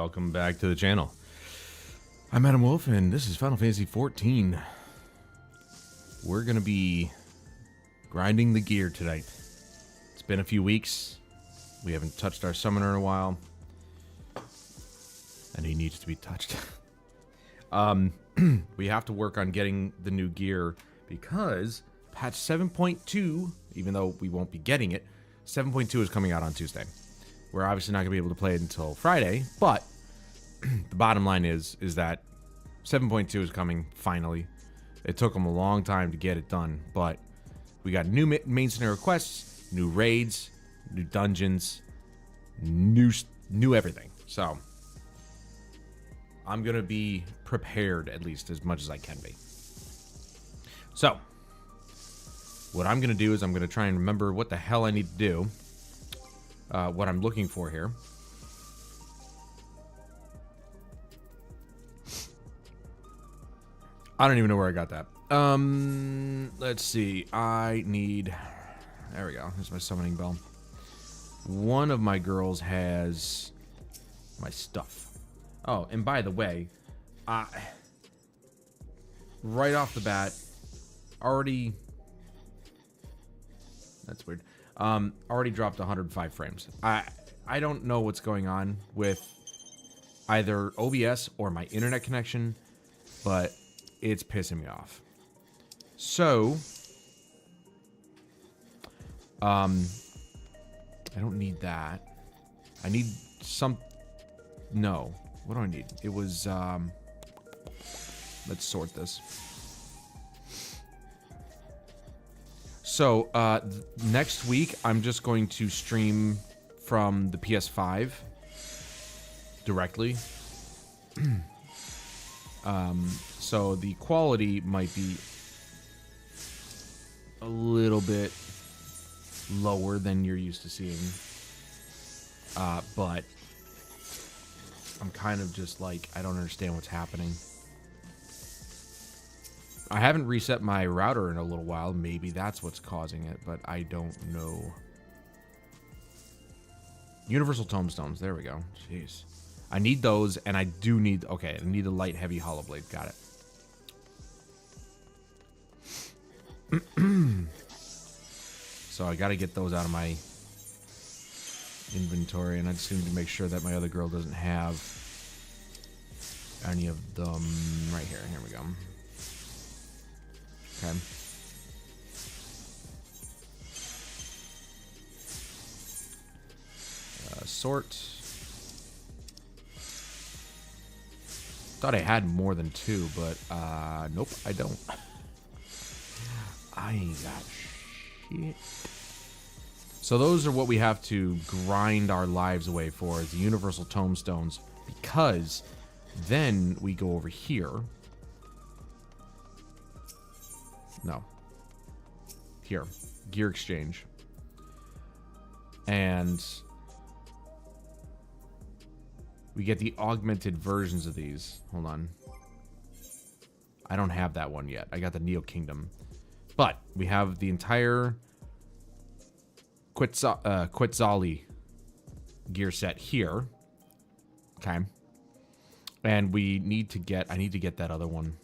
welcome back to the channel. I'm Adam Wolf, and this is Final Fantasy XIV. We're going to be grinding the gear tonight. It's been a few weeks. We haven't touched our summoner in a while. And he needs to be touched. We have to work on getting the new gear because patch 7.2, even though we won't be getting it, 7.2 is coming out on Tuesday. We're obviously not going to be able to play it until Friday, but the bottom line is that 7.2 is coming finally. It took them a long time to get it done, but we got new main scenario quests, new raids, new dungeons, new everything. So I'm going to be prepared at least as much as I can be. So what I'm going to do is I'm going to try and remember what the hell I need to do. What I'm looking for here. I don't even know where I got that. Let's see. I need... There we go. Here's my summoning bell. One of my girls has my stuff. Oh, and by the way, right off the bat, already... That's weird. Already dropped 105 frames. I don't know what's going on with either OBS or my internet connection, but it's pissing me off. So, I don't need that. I need some... No. What do I need? It was, let's sort this. So, next week, I'm just going to stream from the PS5 directly. So the quality might be a little bit lower than you're used to seeing. But I'm kind of just like, I don't understand what's happening. I haven't reset my router in a little while. Maybe that's what's causing it, but I don't know. Universal Tomestones. There we go. Jeez. I need those, and I do need... Okay, I need a light, heavy hollow blade. Got it. So I got to get those out of my inventory, and I just need to make sure that my other girl doesn't have any of them. Right here. Here we go. Okay. Sort. Thought I had more than two, but nope, I don't. I ain't got shit. So those are what we have to grind our lives away for, is the Universal Tomestones, because then we go over here. No. Here. Gear exchange. And we get the augmented versions of these. Hold on. I don't have that one yet. I got the Neo Kingdom. But we have the entire Quetzali gear set here. Okay. And we need to get... I need to get that other one.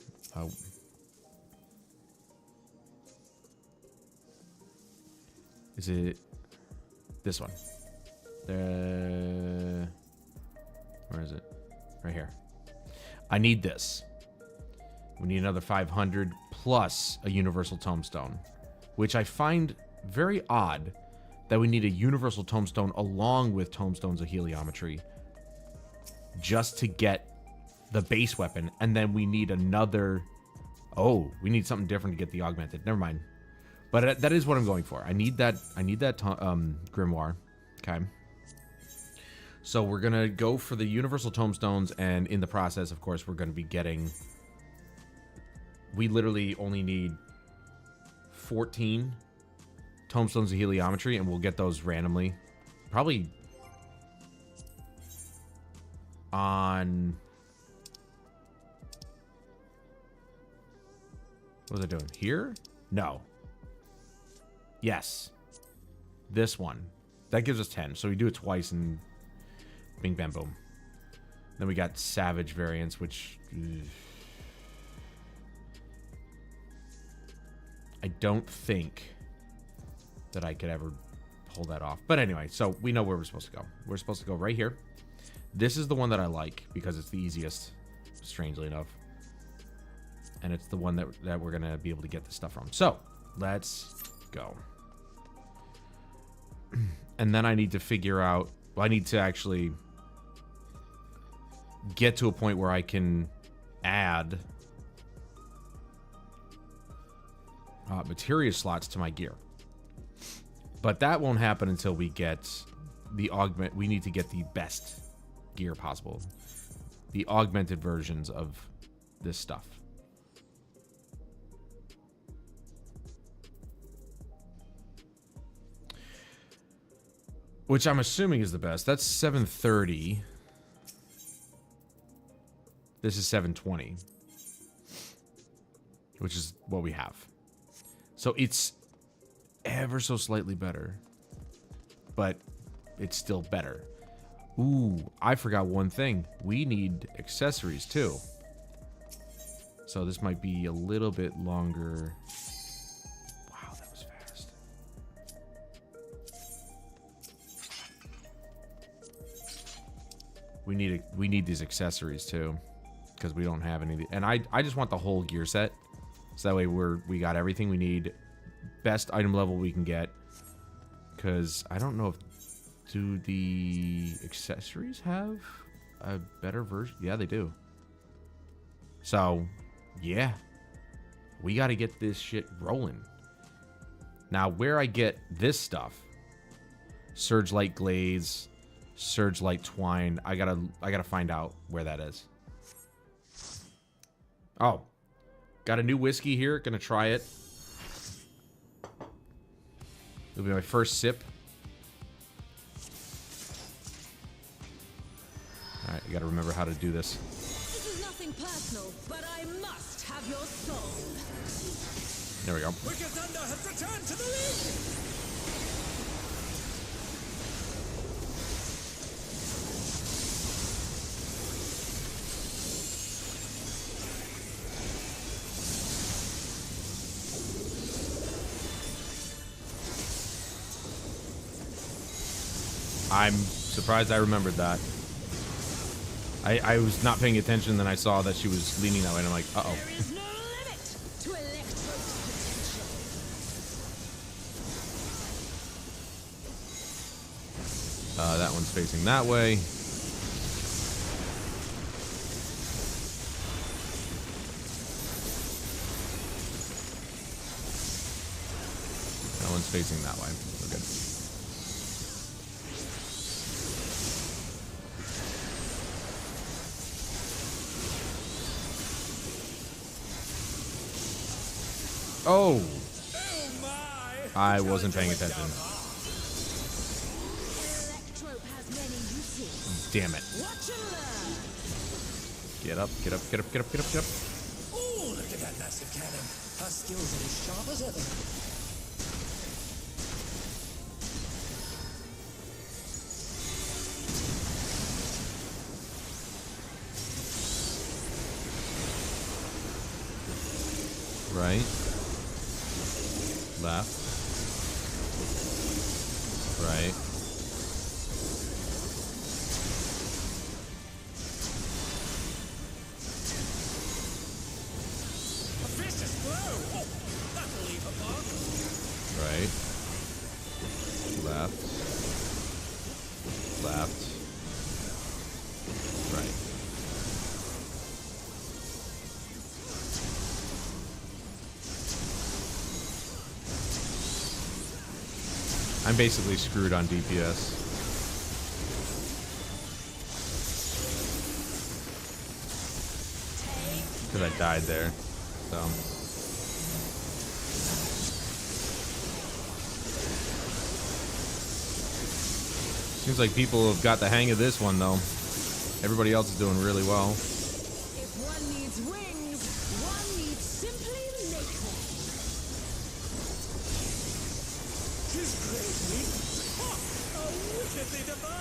Is it this one? Where is it? Right here. I need this. We need another 500 plus a Universal Tomestone, which I find very odd that we need a Universal Tomestone along with Tomestones of Heliometry just to get the base weapon, and then we need another... Oh, we need something different to get the augmented. Never mind. But that is what I'm going for. I need that grimoire. Okay. So we're going to go for the Universal Tomestones, and in the process, of course, we're going to be getting... We literally only need 14 Tomestones of Heliometry, and we'll get those randomly. Probably on... What was I doing? Here? No. Yes. This one. That gives us 10. So we do it twice and bing, bam, boom. Then we got Savage variants, which... I don't think that I could ever pull that off. But anyway, so we know where we're supposed to go. We're supposed to go right here. This is the one that I like because it's the easiest, strangely enough. And it's the one that we're going to be able to get this stuff from. So, let's go. And then I need to figure out... Well, I need to actually get to a point where I can add materia slots to my gear. But that won't happen until we get the augment. We need to get the best gear possible. The augmented versions of this stuff. Which I'm assuming is the best. That's 730. This is 720. Which is what we have. So it's ever so slightly better. But it's still better. Ooh, I forgot one thing. We need accessories too. So this might be a little bit longer. Wow, that was fast. We need these accessories too, because we don't have any. And I just want the whole gear set, so that way we got everything we need, best item level we can get. Because I don't know if do the accessories have a better version? Yeah, they do. So, yeah, we got to get this shit rolling. Now, where I get this stuff, Surge Light Glaze, Surge Light Twine, I gotta find out where that is. Oh, got a new whiskey here. Gonna try it. It'll be my first sip. All right, you gotta remember how to do this. This is nothing personal, but I must have your soul. There we go. Wicked Thunder has returned to the league! I'm surprised I remembered that. I was not paying attention, then I saw that she was leaning that way, and I'm like, uh-oh. There is no limit to Electro's potential. That one's facing that way. That one's facing that way. We're good. Oh! I wasn't paying attention. Damn it. Get up, get up, get up, get up, get up, get up. Oh, look at that massive cannon. Her skills are as sharp as ever. Right. Left. Right. A vicious blow! Oh, that'll leave a mark. Right. Left. Left. Right. I'm basically screwed on DPS. Because I died there. So. Seems like people have got the hang of this one, though. Everybody else is doing really well. If one needs wings, one needs simply make them. His great wings. Ha! How wickedly divine!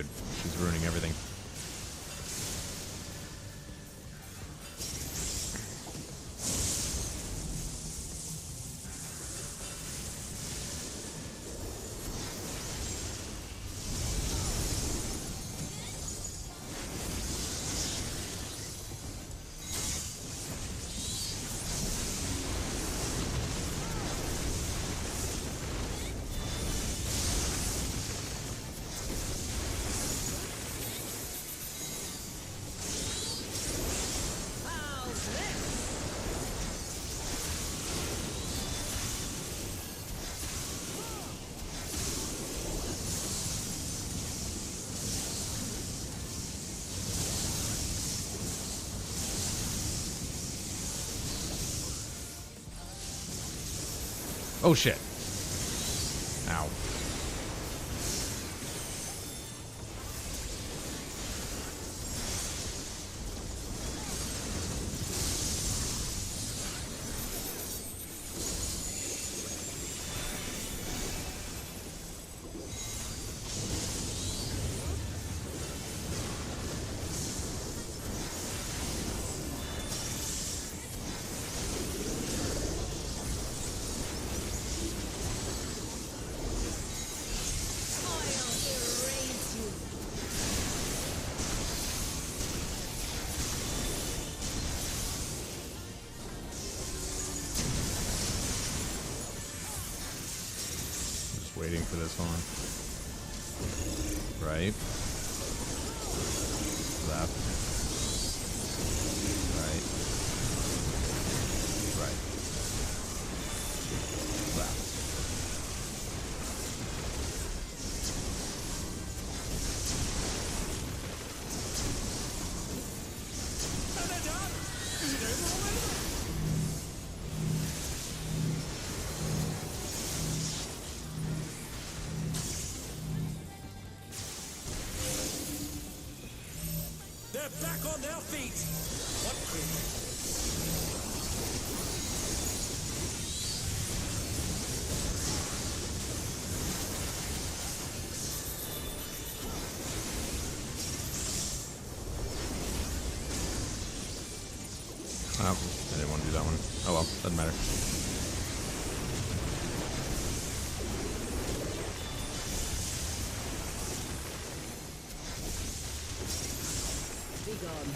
dude. She's ruining everything. How's this? Oh shit. Ow. I'll erase you. Just waiting for this one. Right. Left. Right. Right. Left. Are they done? Is it over already? They're back on their feet. What quick? Oh, I didn't want to do that one. Oh well, doesn't matter. Be gone.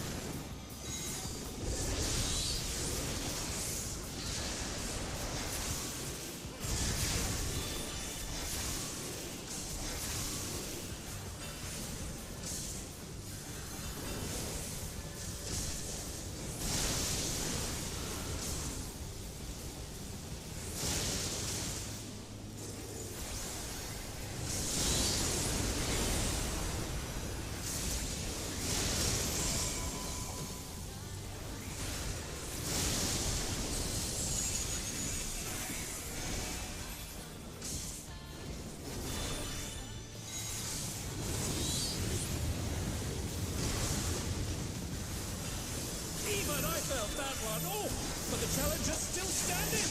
Even I felt that one. Oh, but the challenge is still standing.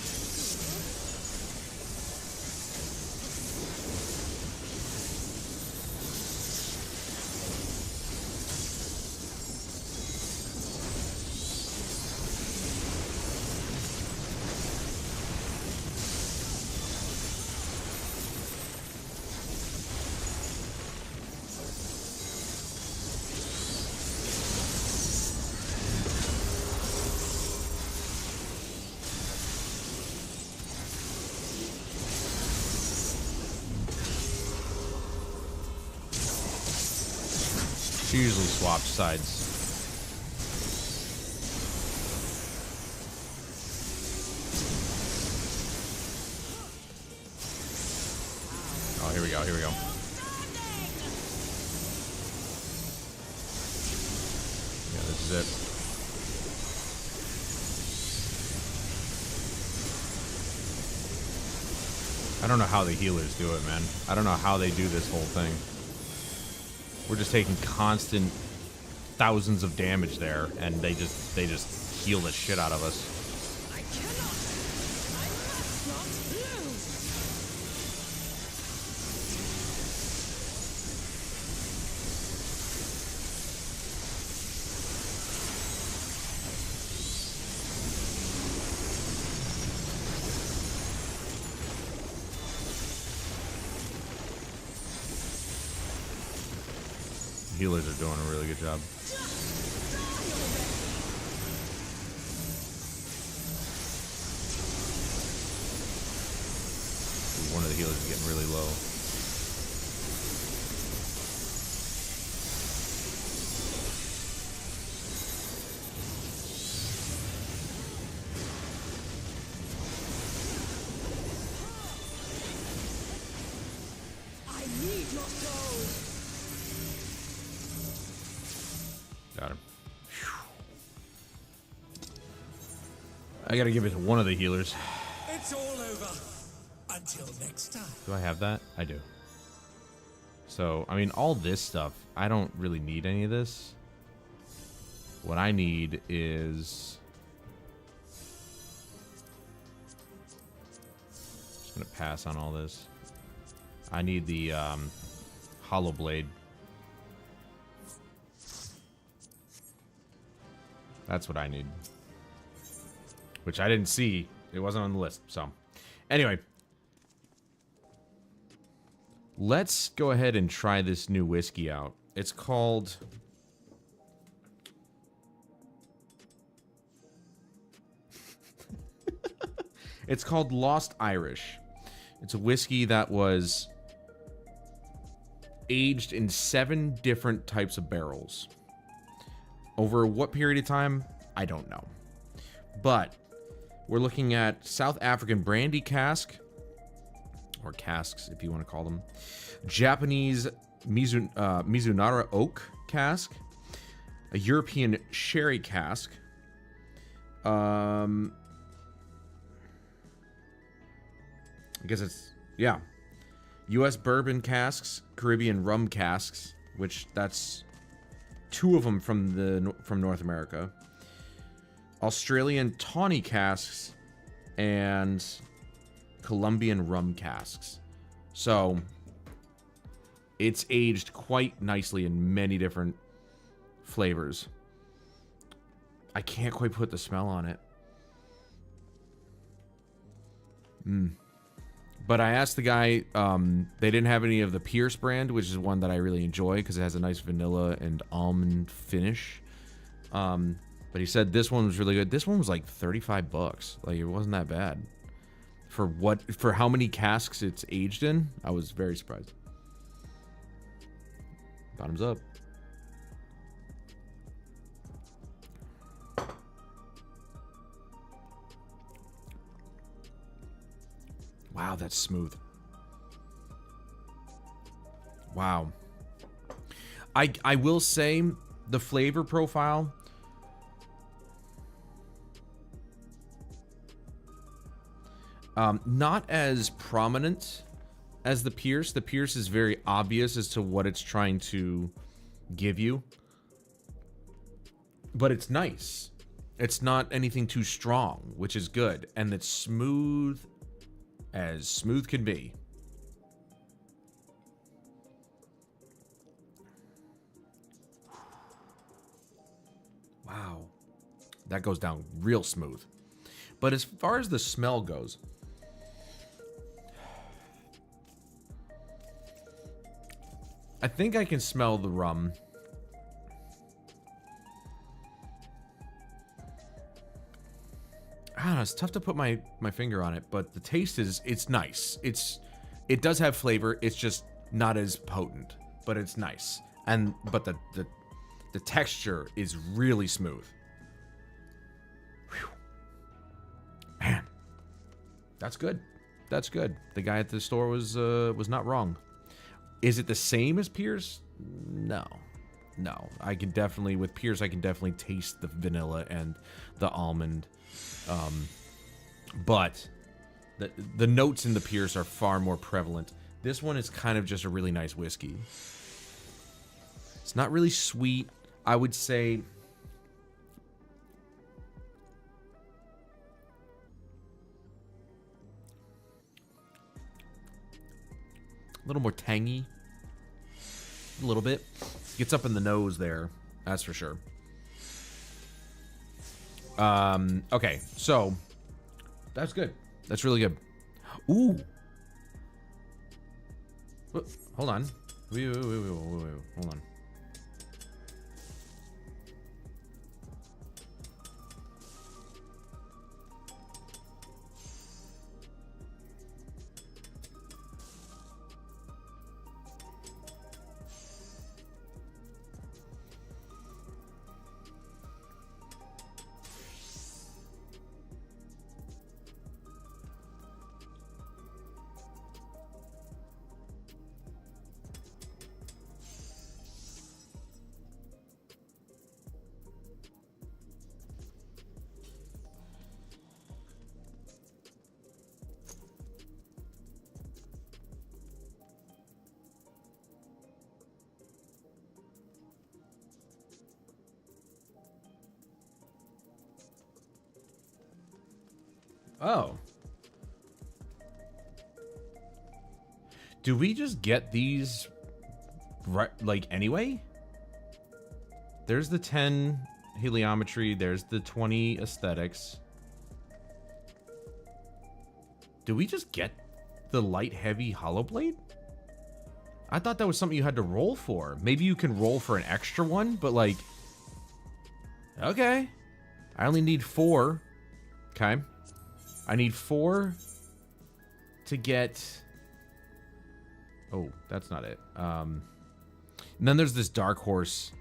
She usually swaps sides. Oh, here we go, here we go. Yeah, this is it. I don't know how the healers do it, man. I don't know how they do this whole thing. We're just taking constant thousands of damage there, and they just heal the shit out of us. I cannot. I must not lose. healers are doing a really good job. One of the healers is getting really low. I need your soul. Got him. I gotta give it to one of the healers. It's all over. Until next time. Do I have that? I do. So, I mean, all this stuff, I don't really need any of this. What I need is... just gonna pass on all this. I need the hollow blade. That's what I need. Which I didn't see. It wasn't on the list, so... anyway. Let's go ahead and try this new whiskey out. It's called... it's called Lost Irish. It's a whiskey that was aged in 7 different types of barrels. Over what period of time? I don't know. But we're looking at South African brandy cask, or casks if you want to call them, Japanese Mizunara oak cask, a European sherry cask, I guess it's, yeah, U.S. bourbon casks, Caribbean rum casks, which that's 2 of them from North America, Australian tawny casks, and Colombian rum casks. So it's aged quite nicely in many different flavors. I can't quite put the smell on it. But I asked the guy, they didn't have any of the Pierce brand, which is one that I really enjoy because it has a nice vanilla and almond finish. But he said this one was really good. This one was like 35 bucks. Like, it wasn't that bad. For how many casks it's aged in, I was very surprised. Bottoms up. Wow, that's smooth. Wow. I will say the flavor profile, not as prominent as the Pierce. The Pierce is very obvious as to what it's trying to give you. But it's nice. It's not anything too strong, which is good. And it's smooth as smooth can be. Wow. That goes down real smooth. But as far as the smell goes, I think I can smell the rum. I don't know, it's tough to put my finger on it, but the taste is, it's nice. It does have flavor, it's just not as potent, but it's nice. But the texture is really smooth. Whew. Man, that's good. That's good. The guy at the store was not wrong. Is it the same as Pierce? No. No. I can definitely, with Pierce, I can definitely taste the vanilla and the almond. But the notes in the Pierce are far more prevalent. This one is kind of just a really nice whiskey. It's not really sweet. I would say a little more tangy. A little bit. Gets up in the nose there. That's for sure. Okay, so that's good. That's really good. Ooh. Hold on. Wait, hold on. Oh. Do we just get these right, like, anyway? There's the 10 heliometry. There's the 20 aesthetics. Do we just get the light heavy hollow blade? I thought that was something you had to roll for. Maybe you can roll for an extra one, but like, okay. I only need 4. Okay. I need 4 to get... Oh, that's not it. And then there's this Dark Horse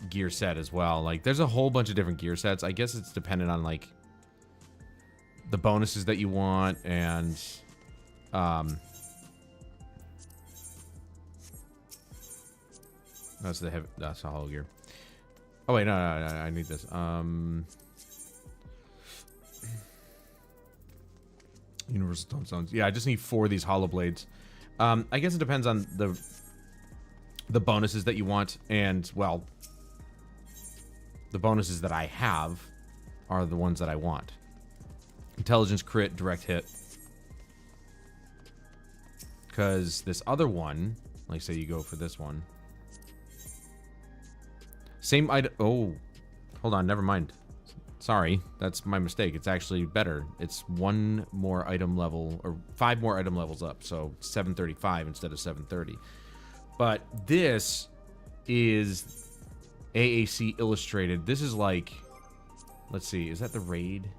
gear set as well. Like, there's a whole bunch of different gear sets. I guess it's dependent on, like, the bonuses that you want and... That's the hollow gear. Oh wait, no, I need this. Universal tombstones. Yeah, I just need 4 of these hollow blades. I guess it depends on the bonuses that you want, and well, the bonuses that I have are the ones that I want. Intelligence, crit, direct hit. Because this other one, like say you go for this one. Same item. Oh, hold on. Never mind. Sorry. That's my mistake. It's actually better. It's 1 more item level, or 5 more item levels up. So 735 instead of 730. But this is AAC illustrated. This is like, let's see. Is that the raid?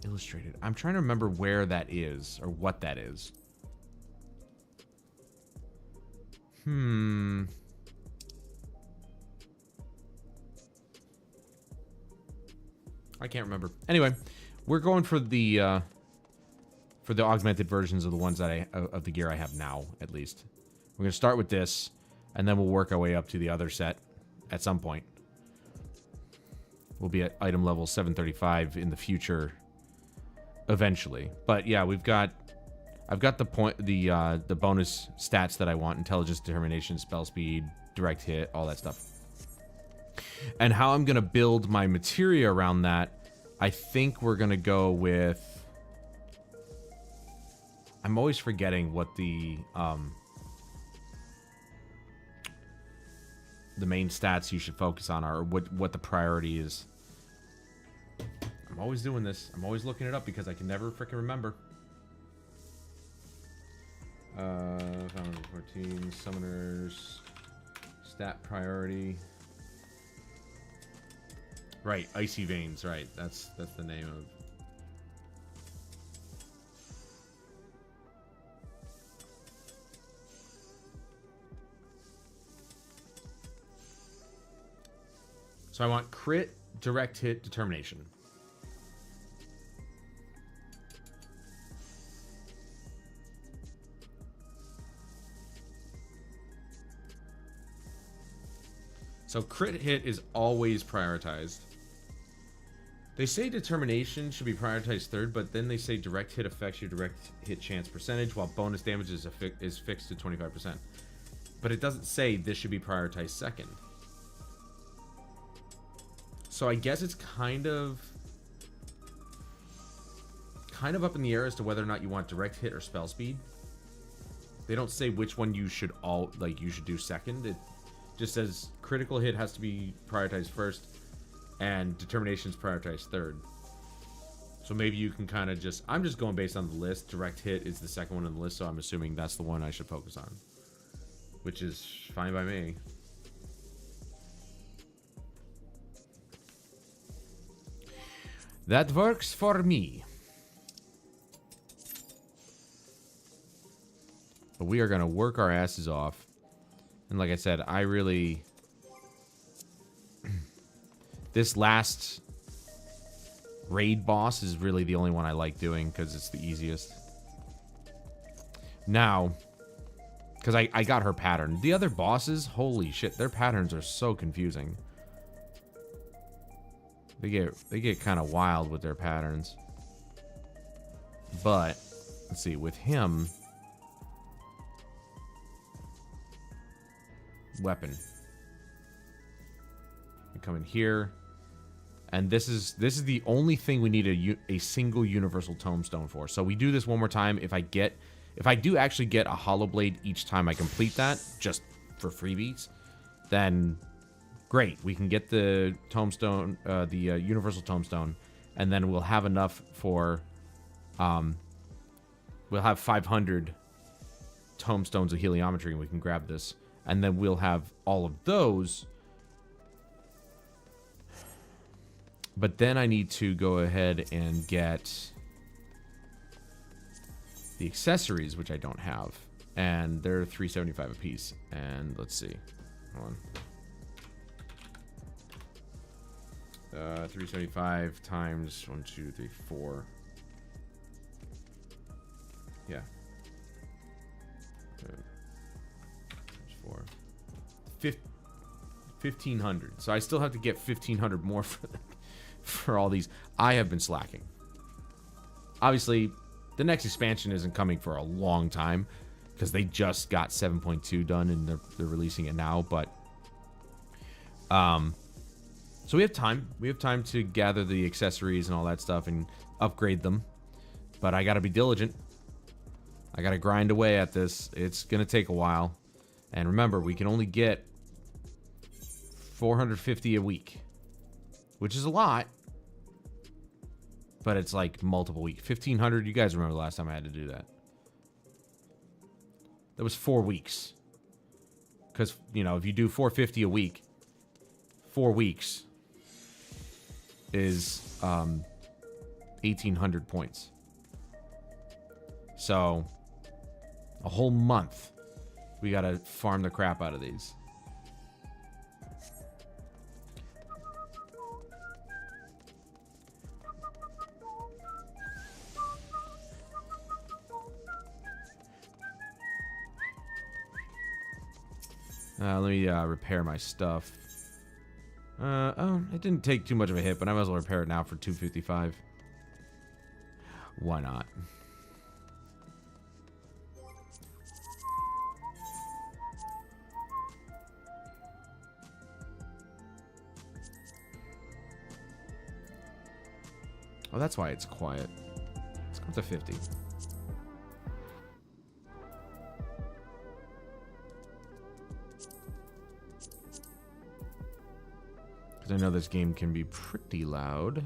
Illustrated. I'm trying to remember where that is or what that is. I can't remember. Anyway, we're going for the augmented versions of the ones that of the gear I have now, at least. We're gonna start with this, and then we'll work our way up to the other set at some point. We'll be at item level 735 in the future, eventually. But yeah, I've got the bonus stats that I want: intelligence, determination, spell speed, direct hit, all that stuff. And how I'm gonna build my materia around that, I think we're gonna go with... I'm always forgetting what the main stats you should focus on are, or what the priority is. I'm always doing this. I'm always looking it up because I can never freaking remember. 514 summoners, stat priority. Right, icy veins. Right, that's the name of. So I want crit, direct hit, determination. So crit hit is always prioritized. They say determination should be prioritized 3rd, but then they say direct hit affects your direct hit chance percentage, while bonus damage is fixed to 25%. But it doesn't say this should be prioritized 2nd. So I guess it's kind of up in the air as to whether or not you want direct hit or spell speed. They don't say which one you should you should do 2nd. It just says critical hit has to be prioritized 1st, and determination's prioritized 3rd. So maybe you can kind of just... I'm just going based on the list. Direct hit is the 2nd one on the list, so I'm assuming that's the one I should focus on. Which is fine by me. That works for me. But we are going to work our asses off. And like I said, I really... This last raid boss is really the only one I like doing because it's the easiest. Now, because I got her pattern. The other bosses, holy shit, their patterns are so confusing. They get kind of wild with their patterns. But, let's see, with him... Weapon. come in here. And this is the only thing we need a single universal tombstone for. So we do this one more time. If I do actually get a hollow blade each time I complete that, just for freebies, then great. We can get the tombstone, the universal tombstone, and then we'll have enough for, we'll have 500 tombstones of heliometry, and we can grab this, and then we'll have all of those. But then I need to go ahead and get the accessories, which I don't have. And they're $375 a piece. And let's see. Hold on. 375 times 1, 2, 3, 4. Yeah. Times 4. 1,500. So I still have to get 1,500 more for all these. I have been slacking. Obviously, the next expansion isn't coming for a long time because they just got 7.2 done and they're releasing it now. But so we have time. We have time to gather the accessories and all that stuff and upgrade them. But I got to be diligent. I got to grind away at this. It's going to take a while. And remember, we can only get 450 a week, which is a lot. But it's like multiple weeks. 1,500. You guys remember the last time I had to do that. That was 4 weeks. Because, you know, if you do 450 a week, 4 weeks is 1,800 points. So, a whole month, we got to farm the crap out of these. Let me repair my stuff. Oh, it didn't take too much of a hit, but I might as well repair it now for $255. Why not? Oh, that's why it's quiet. Let's go up to 50. Because I know this game can be pretty loud.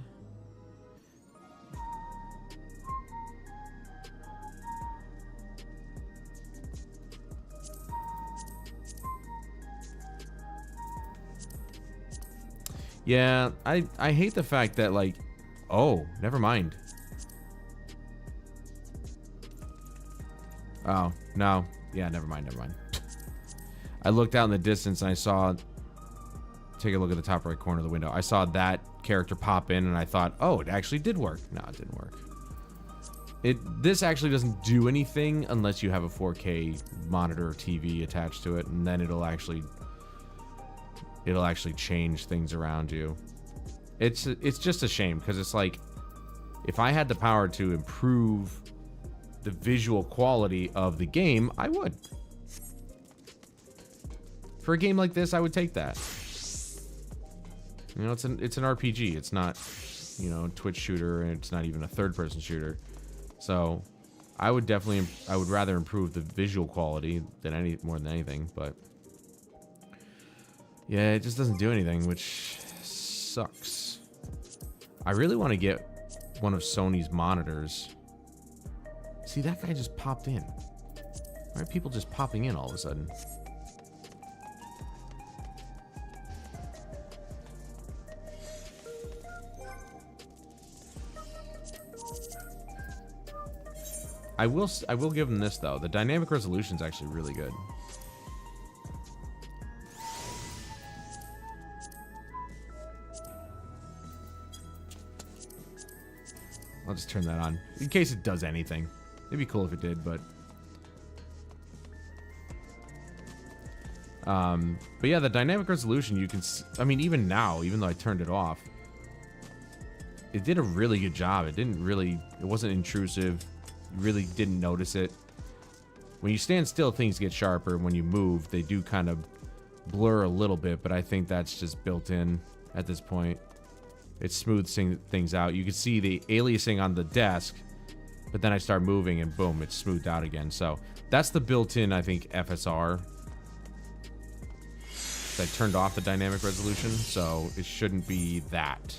Yeah, I hate the fact that, like, oh, never mind. Oh, no. Yeah, never mind. I looked out in the distance and I saw, take a look at the top right corner of the window. I saw that character pop in and I thought, oh, it actually did work. No, it didn't work. This actually doesn't do anything unless you have a 4K monitor or TV attached to it, and then it'll actually change things around you. It's just a shame because it's like, if I had the power to improve the visual quality of the game, I would. For a game like this, I would take that. You know, it's an RPG. It's not, you know, a Twitch shooter, and it's not even a third-person shooter. So, I would rather improve the visual quality than more than anything. But yeah, it just doesn't do anything, which sucks. I really want to get one of Sony's monitors. See, that guy just popped in. Why are people just popping in all of a sudden? I will give them this though. The dynamic resolution is actually really good. I'll just turn that on in case it does anything. It'd be cool if it did, but yeah, the dynamic resolution, you can I mean, even now, even though I turned it off, it did a really good job. It wasn't intrusive. You really didn't notice it. When you stand still, things get sharper. When you move, they do kind of blur a little bit, but I think that's just built in. at this point. It smooths things out. You can see the aliasing on the desk, but then I start moving and boom, it's smoothed out again. So that's the built-in, I think, FSR. I turned off the dynamic resolution, so it shouldn't be that.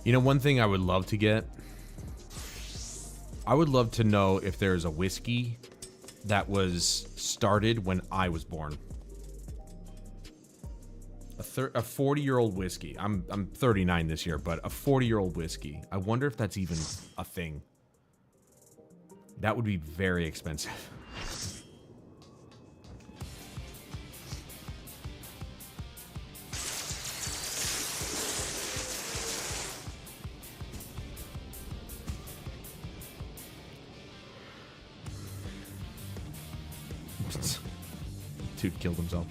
You know, one thing I would love to get, I would love to know if there's a whiskey that was started when I was born. A 40-year-old whiskey. I'm 39 this year, but a 40-year-old whiskey. I wonder if that's even a thing. That would be very expensive. Dude killed himself.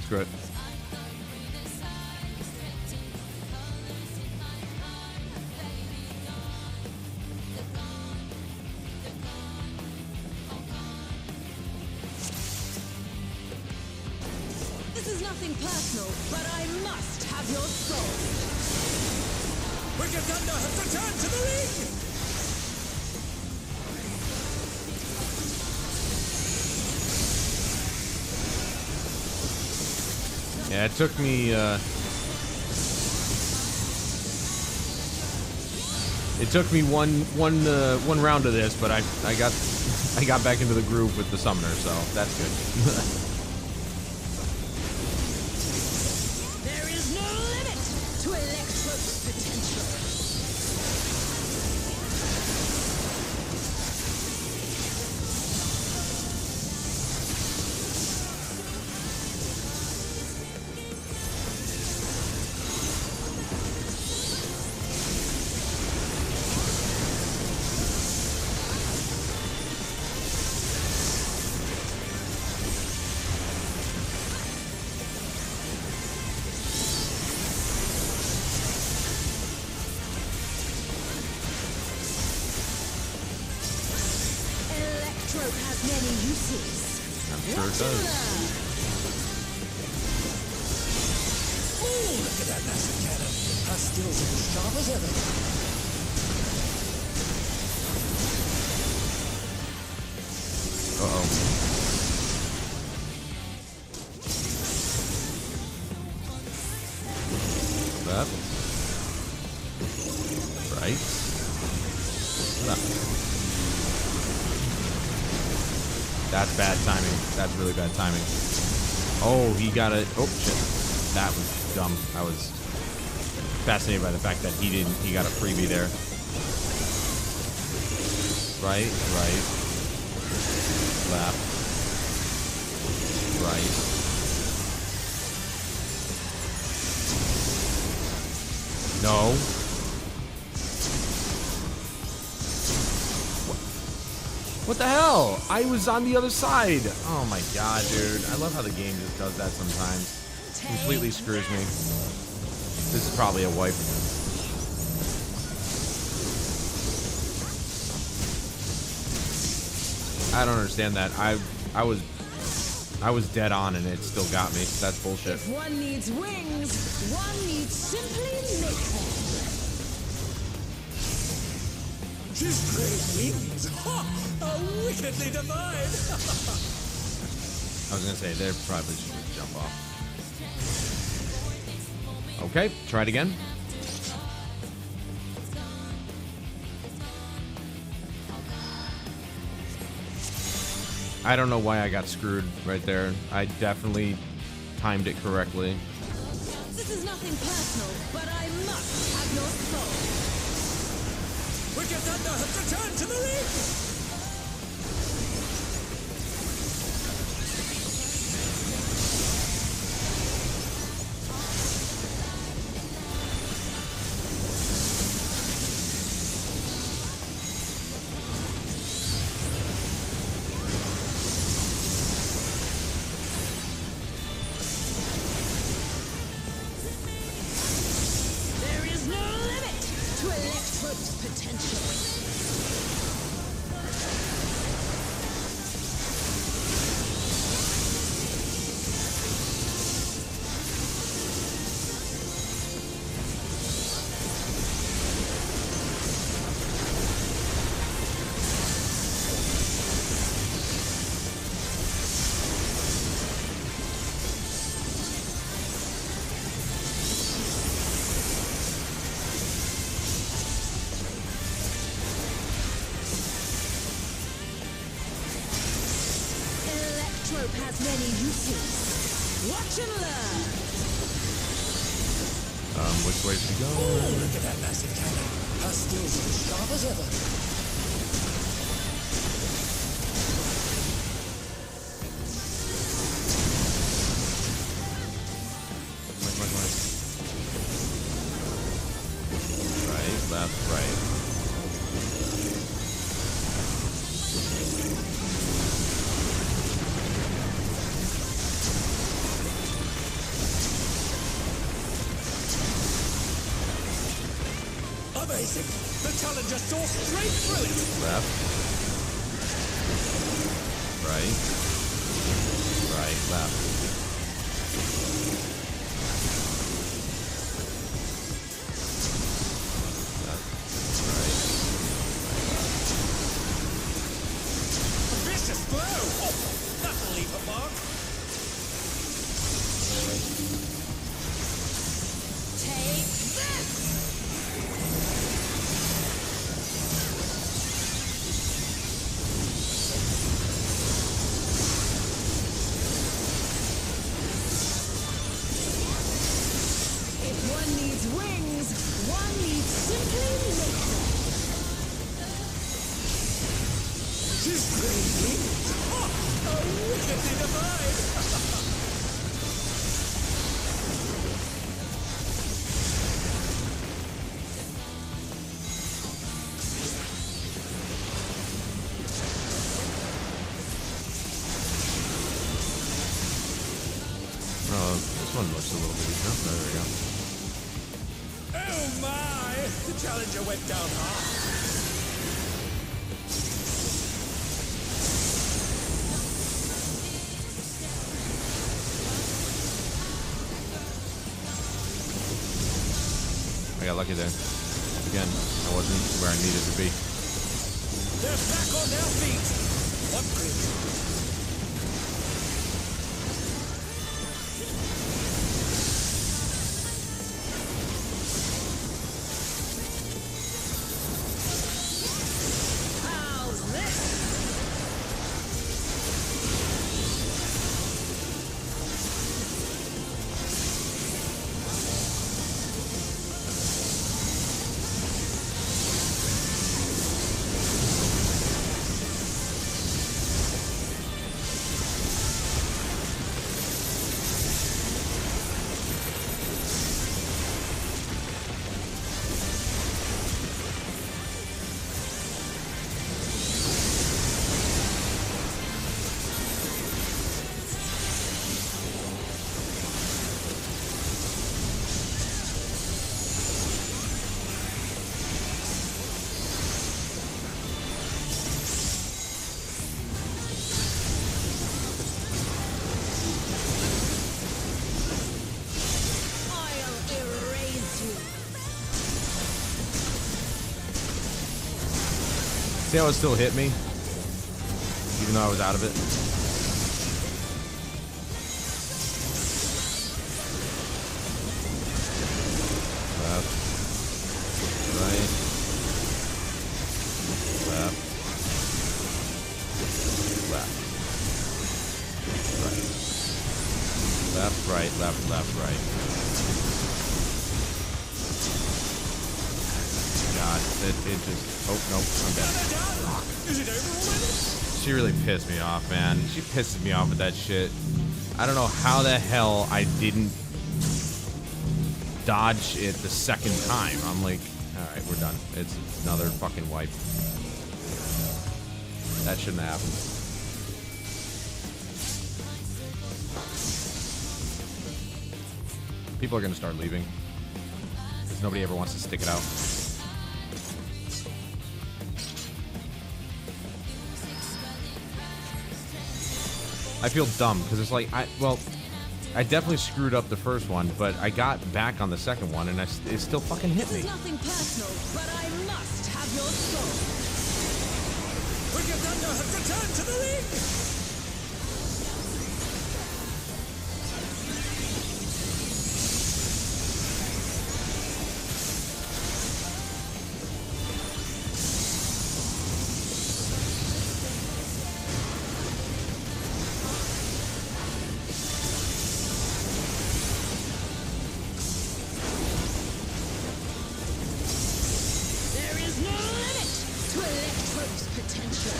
Screw it. Nothing personal, but I must have your soul. Wicked Thunder has returned to the ring! Yeah, it took me, one round of this, but I got back into the groove with the summoner, so that's good. That's bad timing. That's really bad timing. Oh, he got it. Oh, shit. That was dumb. I was fascinated by the fact that he got a freebie there. Right. Left. Right. No. What the hell? I was on the other side. Oh my god, dude. I love how the game just does that sometimes. Completely screws me. This is probably a wipe. I don't understand that. I was dead on and it still got me. That's bullshit. If one needs wings, one needs simply make them. She's great wings. Ha! Wickedly divine. I was gonna say they probably should jump off. Okay, try it again. I don't know why I got screwed right there. I definitely timed it correctly. This is nothing personal, but I must have your soul. Wicked Thunder has returned to the ring! There is no limit to Electro's potential. Electro has many uses. Watch and learn. Which way to go? Oh, look at that massive cannon. Her skills are as sharp as ever. Right, left, right. Amazing! The challenger saw straight through it! Left. Right. Right, left. Left. Right. A vicious blow! Oh, that'll leave a mark! Take this! If one needs wings, one needs simply laser. She's green wings! Oh, wickedly divine! Oh, this one looks a little bit easier. Oh, there we go. Oh my! The challenger went down hard. I got lucky there. Again, I wasn't where I needed to be. They're back on their feet! What grit! How's this? See how it still hit me? Even though I was out of it? Left. Right. Left. Left. god. It just... Oh, nope. I'm dead. Is it over already? She really pissed me off, man. She pisses me off with that shit. I don't know how the hell I didn't dodge it the second time. I'm like, alright, we're done. It's another fucking wipe. That shouldn't have happened. People are gonna start leaving. Because nobody ever wants to stick it out. I feel dumb, because it's like, I definitely screwed up the first one, but I got back on the second one, and it still fucking hit me. It's nothing personal, but I must have your soul. Wicked Thunder has returned to the ring! There is no limit to Electro's potential.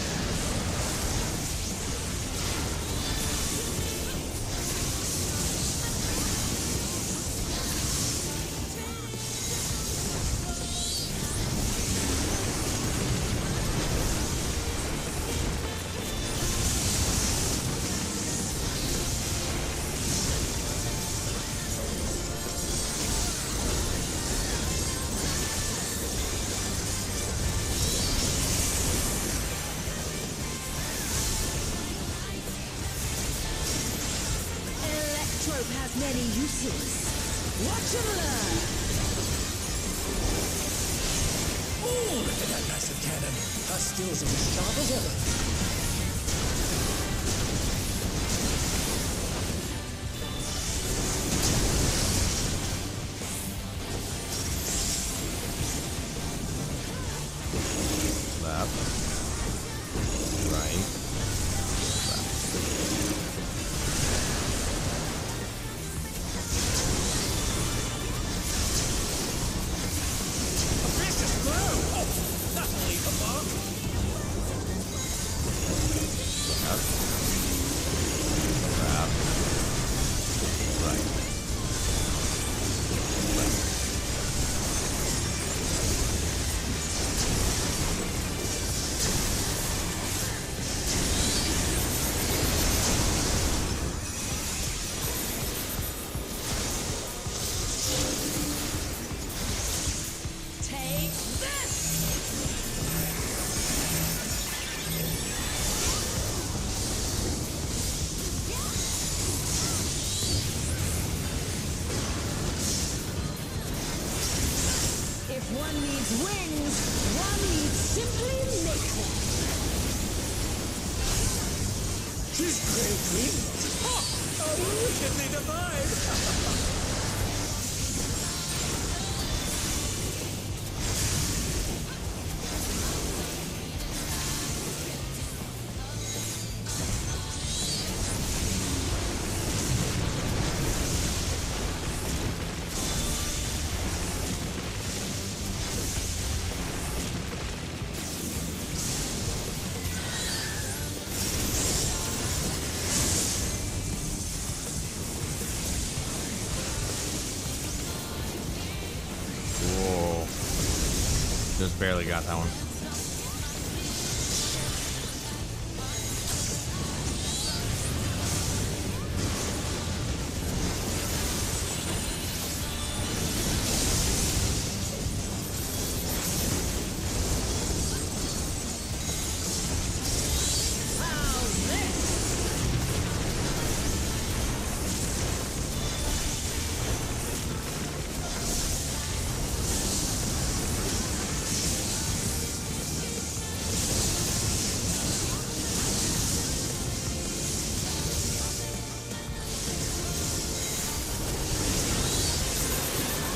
Electro has many uses. Watch and learn. Ooh, look at that massive cannon. Her skills are as sharp as ever. Left. Right. Vicious blow! Oh, that'll leave a mark. Left. Left. Right. Left. Take this! If one needs wings, one needs simply make them. She's great green. Oh, how wickedly divine! Whoa. Just barely got that one. How's this?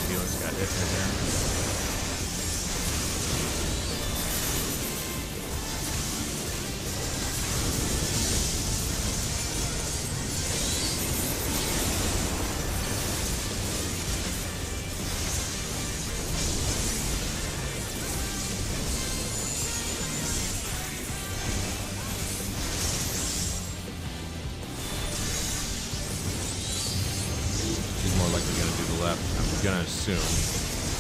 Felix got hit right there. assume.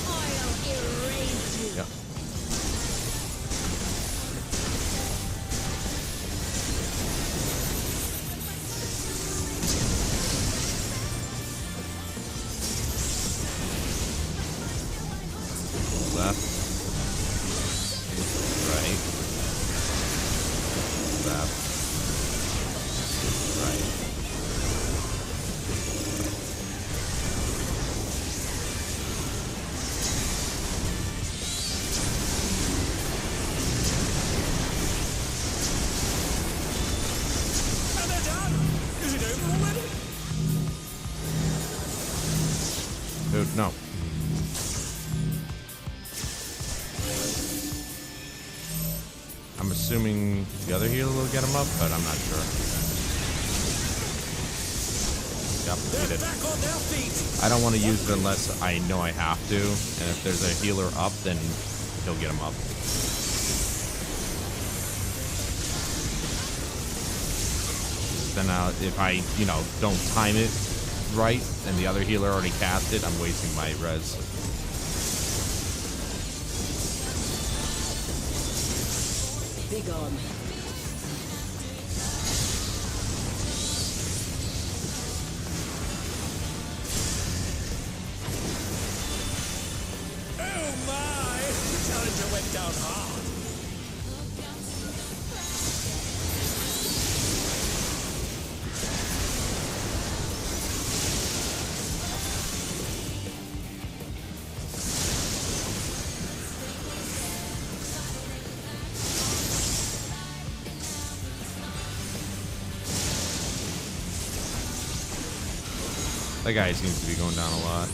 I'll erase you. Yep. Left. Right. Left. Right. And they're done! Is it over already? Dude, no. I'm assuming the other healer will get him up, but I'm not sure. Yep, he They're did. back on their feet! I don't want to use it unless I know I have to, and if there's a healer up, then he'll get him up. Then if I, don't time it right, and the other healer already cast it, I'm wasting my res. Be gone. Oh my! The challenger went down hard. That guy seems to be going down a lot.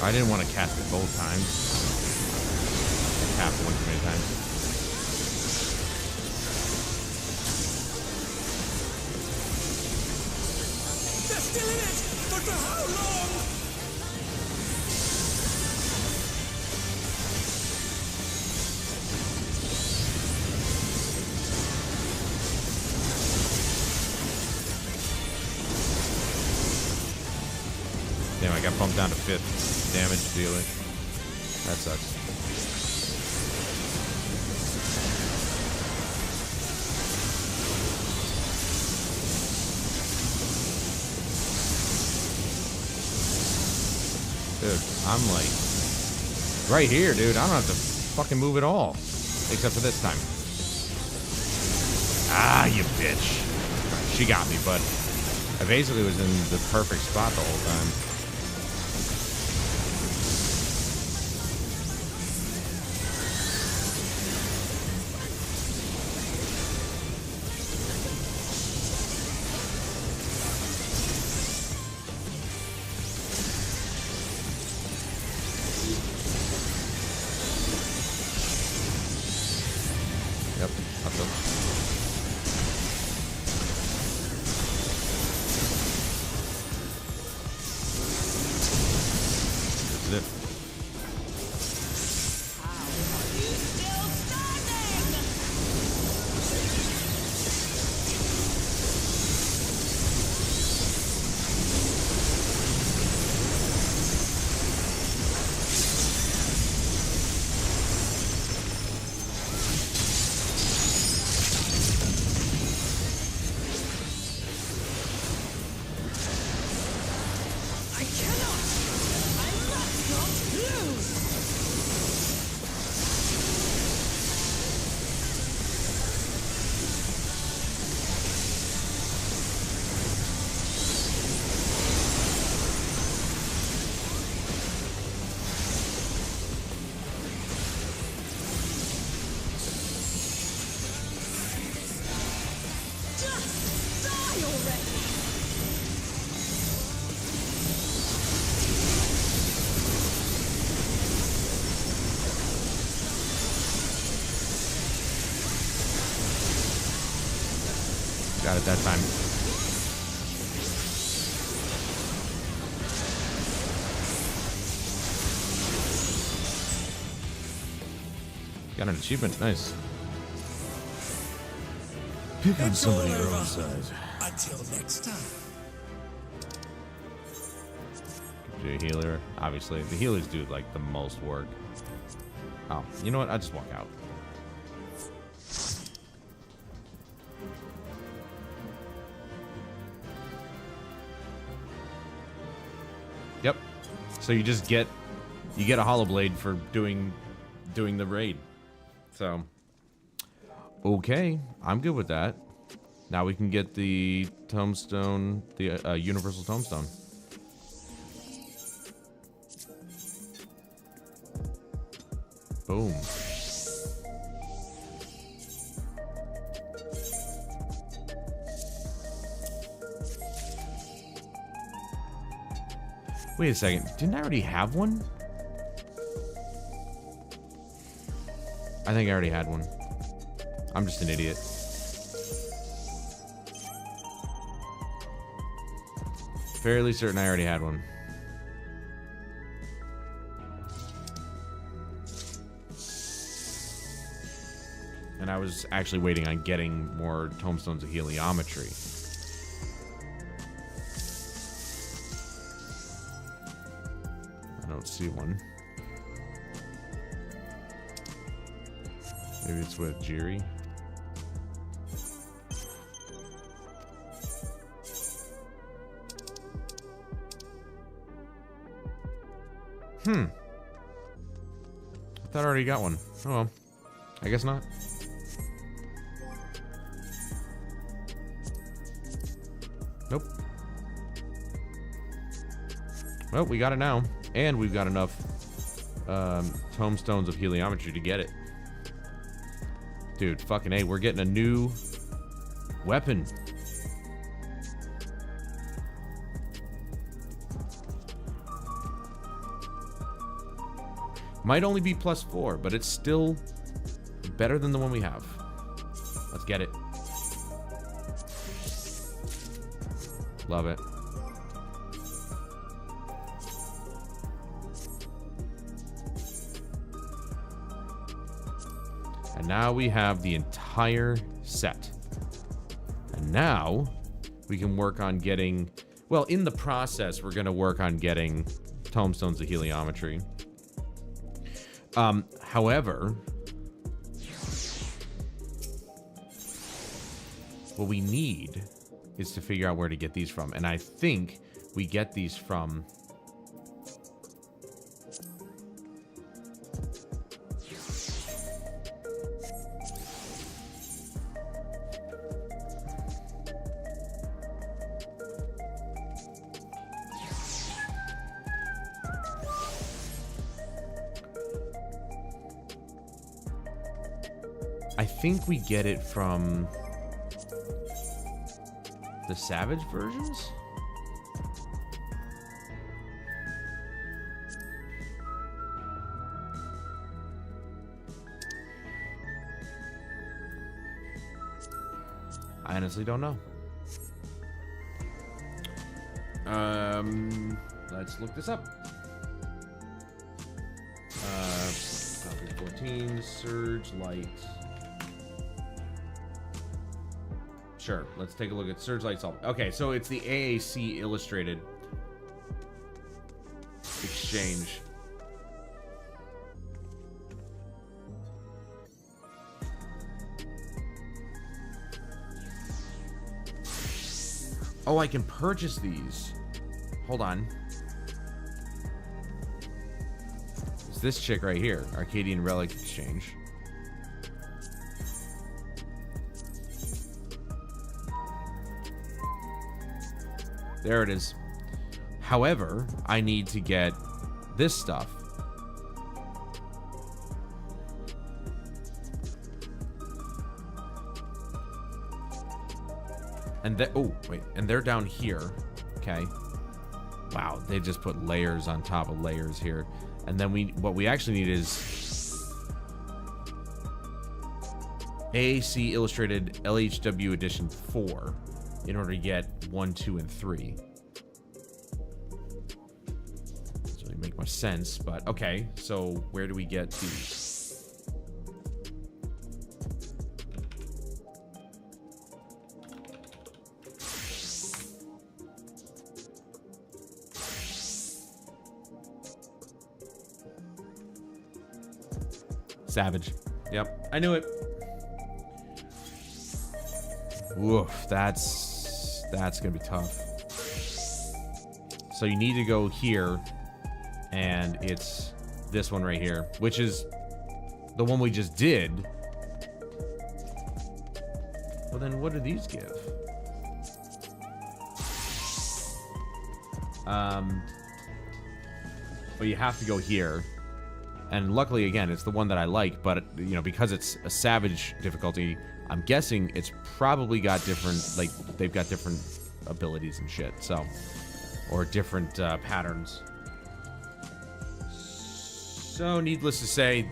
I didn't want to cast it both times. I tapped one too many times. They're still in it! But for how long? Damn, I got bumped down to 5th damage dealer. That sucks. Dude, I'm like right here, dude. I don't have to fucking move at all. Except for this time. Ah, you bitch. She got me, but I basically was in the perfect spot the whole time. Yep, that's it. This is it. You still standing? I cannot! I must not lose! Just die already! Got it that time. Got an achievement. Nice. Pick on It's all somebody your over. own size. Until next time. Do a healer. Obviously, the healers do like the most work. Oh, you know what? I'll just walk out. Yep. So you just get a hollow blade for doing the raid. So okay, I'm good with that. Now we can get the tombstone, the universal tombstone. Boom. Wait a second. Didn't I already have one? I think I already had one. I'm just an idiot. Fairly certain I already had one. And I was actually waiting on getting more tombstones of heliometry. I don't see one. Maybe it's with Jiri. I thought I already got one. Oh well. I guess not. Nope. Well, we got it now. And we've got enough tombstones of heliometry to get it. Dude, fucking A, we're getting a new weapon. Might only be +4, but it's still better than the one we have. Let's get it. Love it. And now we have the entire set. And now we can work on getting... Well, in the process, we're going to work on getting tombstones of heliometry. However, what we need is to figure out where to get these from. And I think we get these from... I think we get it from the Savage versions? I honestly don't know. Let's look this up. Copy 14, Surge Light. Sure, let's take a look at Surge Light Salt. Okay, so it's the AAC Illustrated Exchange. Oh, I can purchase these. Hold on. It's this chick right here, Arcadian Relic Exchange. There it is. However, I need to get this stuff. And oh, wait, and they're down here. Okay. Wow, they just put layers on top of layers here. And then what we actually need is AAC Illustrated LHW Edition 4 in order to get 1, 2, and 3. Doesn't really make much sense, but okay. So where do we get these? Savage. Yep, I knew it. Woof, that's gonna be tough. So you need to go here, and it's this one right here, which is the one we just did. Well, then what do these give? But you have to go here. And luckily, again, it's the one that I like, but, you know, because it's a Savage difficulty, I'm guessing it's probably got different, like, they've got different abilities and shit, so. Or different patterns. So, needless to say,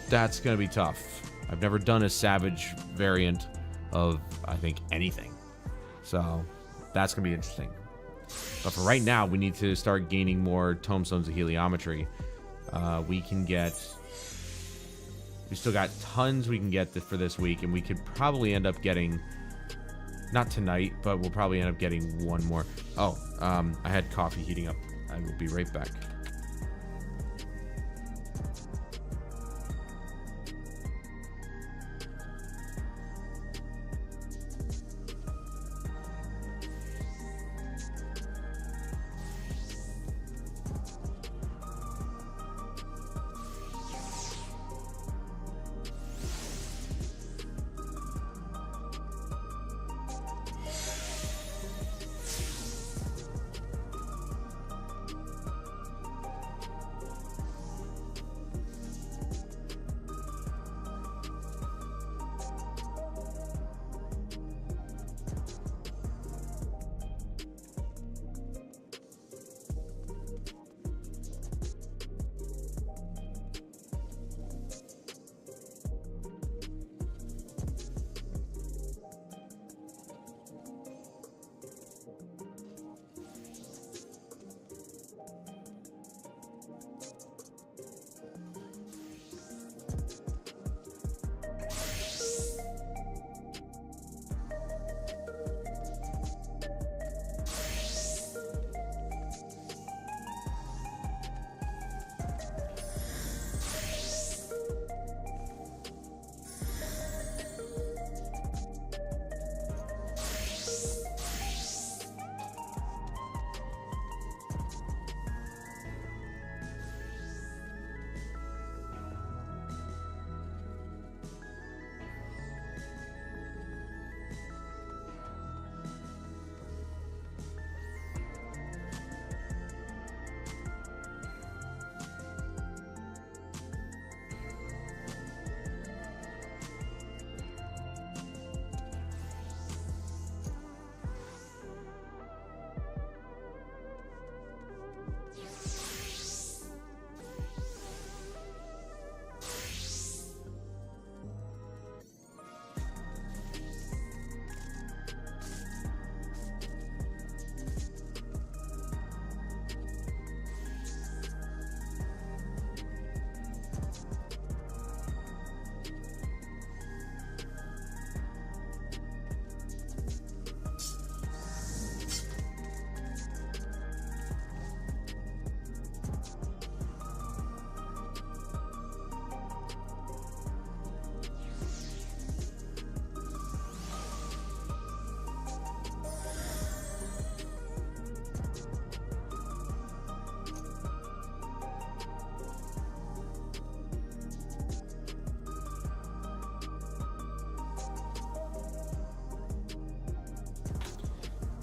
that's gonna be tough. I've never done a Savage variant of, I think, anything. So, that's gonna be interesting. But for right now, we need to start gaining more tomestones of heliometry. We can get... We still got tons we can get for this week, and we could probably end up getting... Not tonight, but we'll probably end up getting one more. Oh, I had coffee heating up. I will be right back.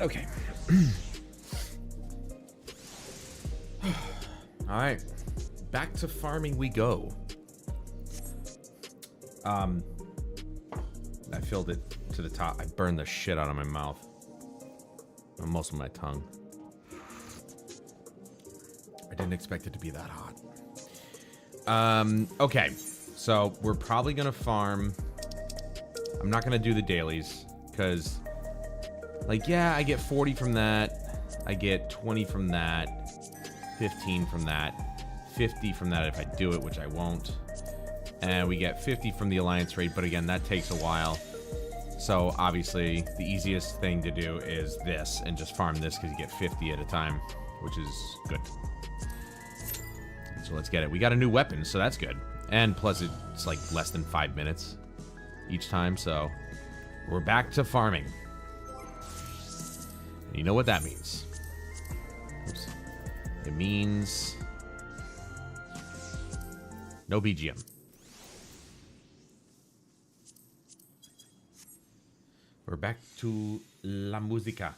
Okay. All right. Back to farming we go. I filled it to the top. I burned the shit out of my mouth. And most of my tongue. I didn't expect it to be that hot. Okay. So we're probably going to farm. I'm not going to do the dailies because, like, yeah, I get 40 from that. I get 20 from that. 15 from that. 50 from that if I do it, which I won't. And we get 50 from the alliance rate, but again, that takes a while. So obviously, the easiest thing to do is this, and just farm this because you get 50 at a time, which is good. So let's get it. We got a new weapon, so that's good. And plus, it's like less than 5 minutes each time, so we're back to farming. And you know what that means. Oops. It means no BGM. We're back to la música.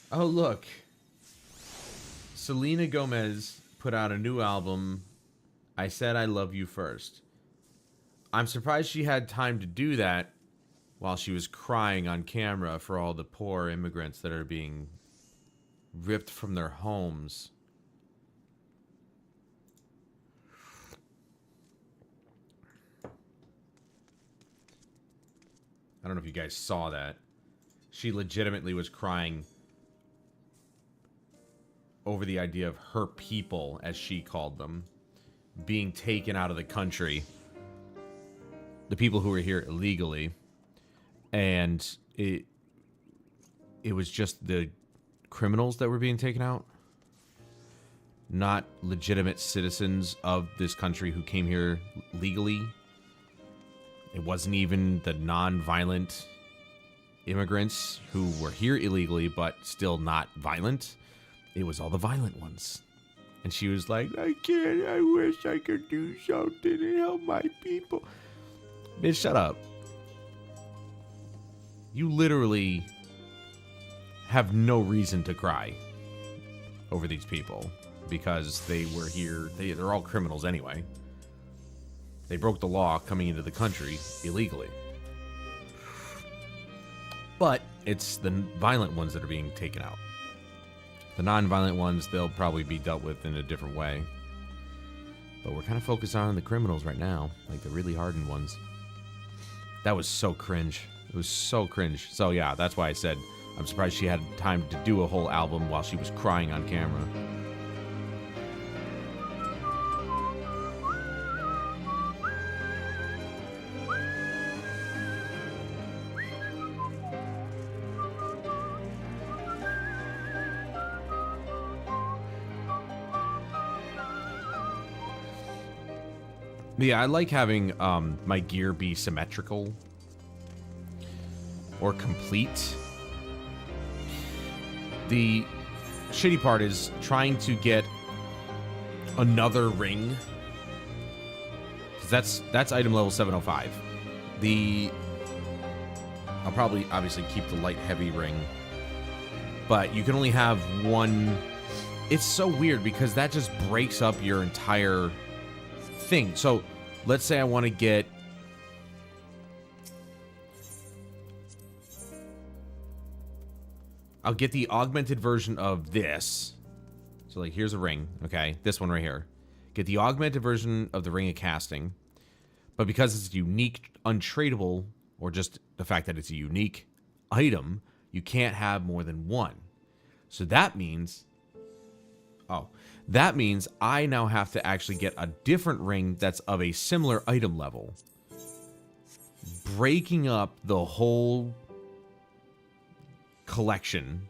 Oh, look. Selena Gomez put out a new album, I Said I Love You First. I'm surprised she had time to do that while she was crying on camera for all the poor immigrants that are being ripped from their homes. I don't know if you guys saw that. She legitimately was crying over the idea of her people, as she called them, being taken out of the country. The people who were here illegally. And it was just the criminals that were being taken out. Not legitimate citizens of this country who came here legally. It wasn't even the non-violent immigrants who were here illegally but still not violent. It was all the violent ones. And she was like, I can't, I wish I could do something and help my people. Bitch, shut up. You literally have no reason to cry over these people because they were here. They're all criminals anyway. They broke the law coming into the country illegally. But it's the violent ones that are being taken out. The non-violent ones, they'll probably be dealt with in a different way. But we're kind of focused on the criminals right now, like the really hardened ones. That was so cringe. It was so cringe. So yeah, that's why I said I'm surprised she had time to do a whole album while she was crying on camera. Yeah, I like having my gear be symmetrical or complete. The shitty part is trying to get another ring. 'Cause that's item level 705. I'll probably obviously keep the light heavy ring, but you can only have one. It's so weird because that just breaks up your entire thing. So let's say I want to get I'll get the augmented version of this. So like here's a ring, okay? This one right here. Get the augmented version of the Ring of Casting. But because it's unique, untradeable, or just the fact that it's a unique item, you can't have more than one. So that means I now have to actually get a different ring that's of a similar item level. Breaking up the whole collection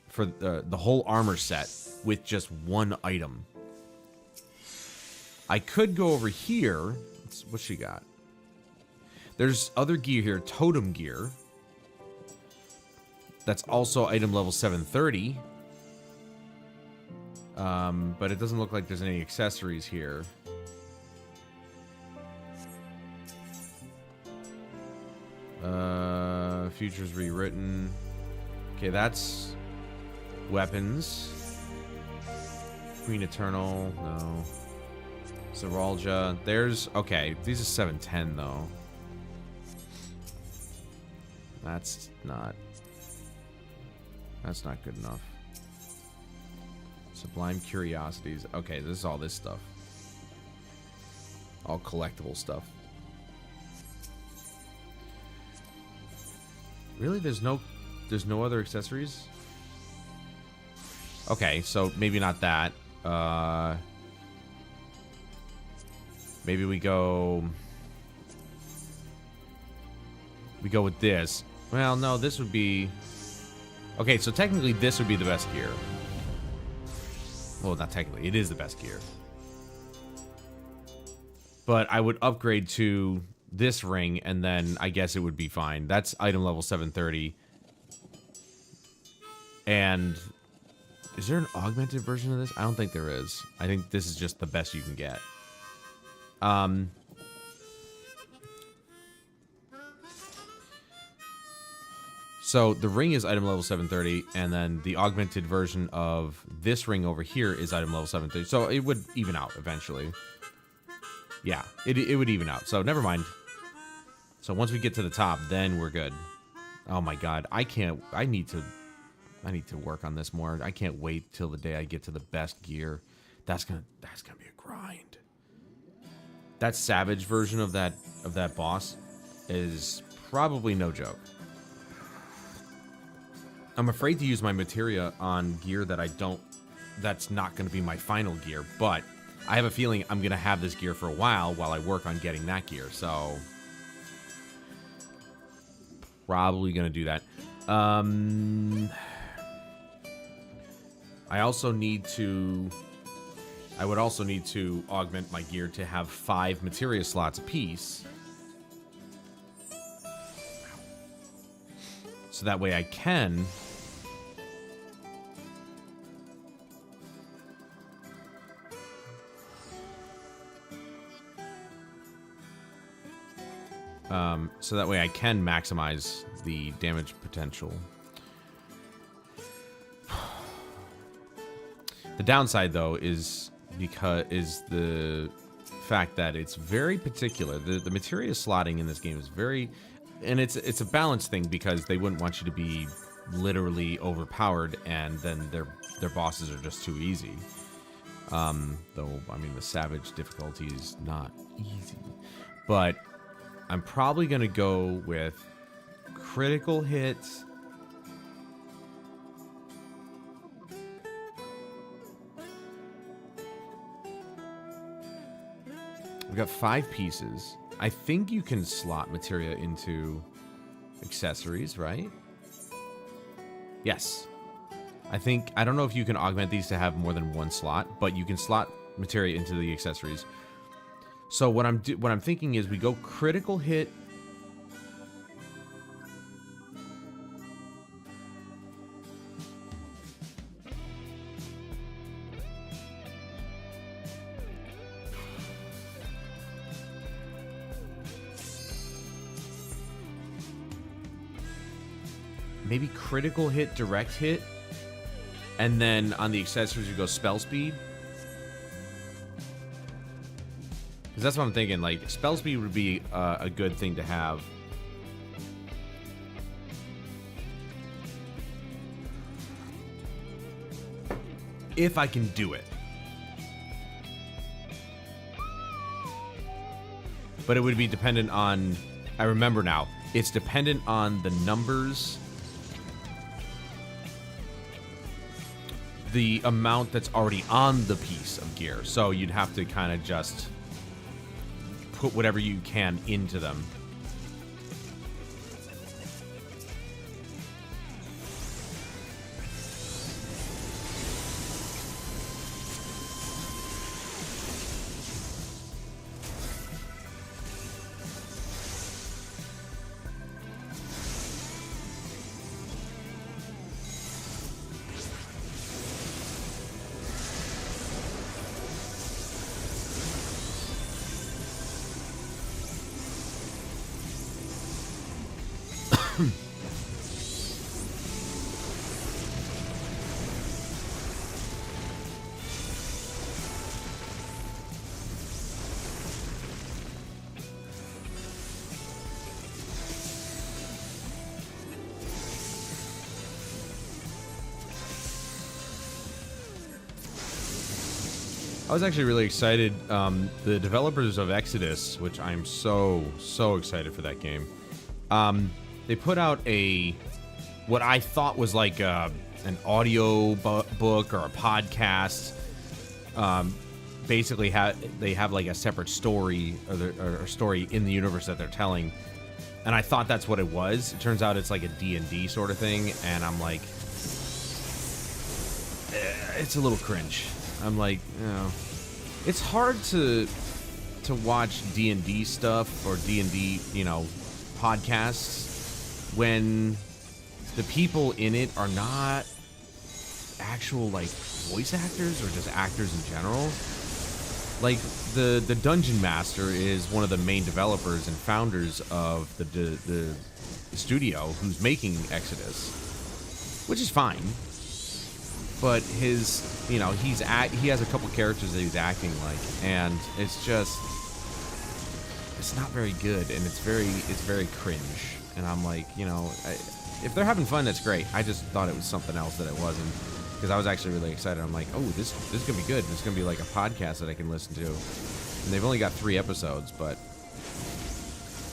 for the whole armor set with just one item. I could go over here. What's she got? There's other gear here, totem gear. That's also item level 730. But it doesn't look like there's any accessories here. Futures rewritten. Okay, that's weapons. Queen Eternal, no. Zeralja. There's, okay, these are 710 though. That's not good enough. Sublime Curiosities. Okay, this is all this stuff. All collectible stuff. Really? There's no other accessories? Okay, so maybe not that. Maybe we go with this. Well, no, this would be... Okay, so technically this would be the best gear. Well, not technically. It is the best gear. But I would upgrade to this ring, and then I guess it would be fine. That's item level 730. And is there an augmented version of this? I don't think there is. I think this is just the best you can get. So the ring is item level 730, and then the augmented version of this ring over here is item level 730. So it would even out eventually. Yeah, it would even out. So never mind. So once we get to the top, then we're good. Oh my god, I need to work on this more. I can't wait till the day I get to the best gear. That's gonna be a grind. That savage version of that boss is probably no joke. I'm afraid to use my materia on gear that's not going to be my final gear, but I have a feeling I'm going to have this gear for a while I work on getting that gear, so probably going to do that. I would also need to augment my gear to have 5 materia slots apiece. So that way I can maximize the damage potential. The downside, though, is the fact that it's very particular. The materia slotting in this game is very, and it's a balance thing because they wouldn't want you to be literally overpowered and then their bosses are just too easy. Though I mean the savage difficulty is not easy, but I'm probably gonna go with critical hits. We've got 5 pieces. I think you can slot materia into accessories, right? Yes. I don't know if you can augment these to have more than 1 slot, but you can slot materia into the accessories. So what I'm thinking is we go critical hit. Maybe critical hit, direct hit, and then on the accessories we go spell speed. Because that's what I'm thinking. Like spell speed would be a good thing to have. If I can do it. But it would be dependent on, I remember now, it's dependent on the numbers, the amount that's already on the piece of gear. So you'd have to kind of just put whatever you can into them. I was actually really excited. The developers of Exodus, which I'm so excited for that game, they put out what I thought was like an audio book or a podcast basically they have like a separate story or story in the universe that they're telling. And I thought that's what it was. It turns out it's like a D&D sort of thing, and I'm like, it's a little cringe. I'm like, you know, it's hard to watch D&D stuff or D&D, you know, podcasts when the people in it are not actual like voice actors or just actors in general. Like the Dungeon Master is one of the main developers and founders of the studio who's making Exodus, which is fine. But his, you know, he has a couple characters that he's acting like, and it's just, it's not very good, and it's very cringe. And I'm like, you know, if they're having fun, that's great. I just thought it was something else that it wasn't, because I was actually really excited. I'm like, oh, this is gonna be good. This is gonna be like a podcast that I can listen to. And they've only got 3 episodes, but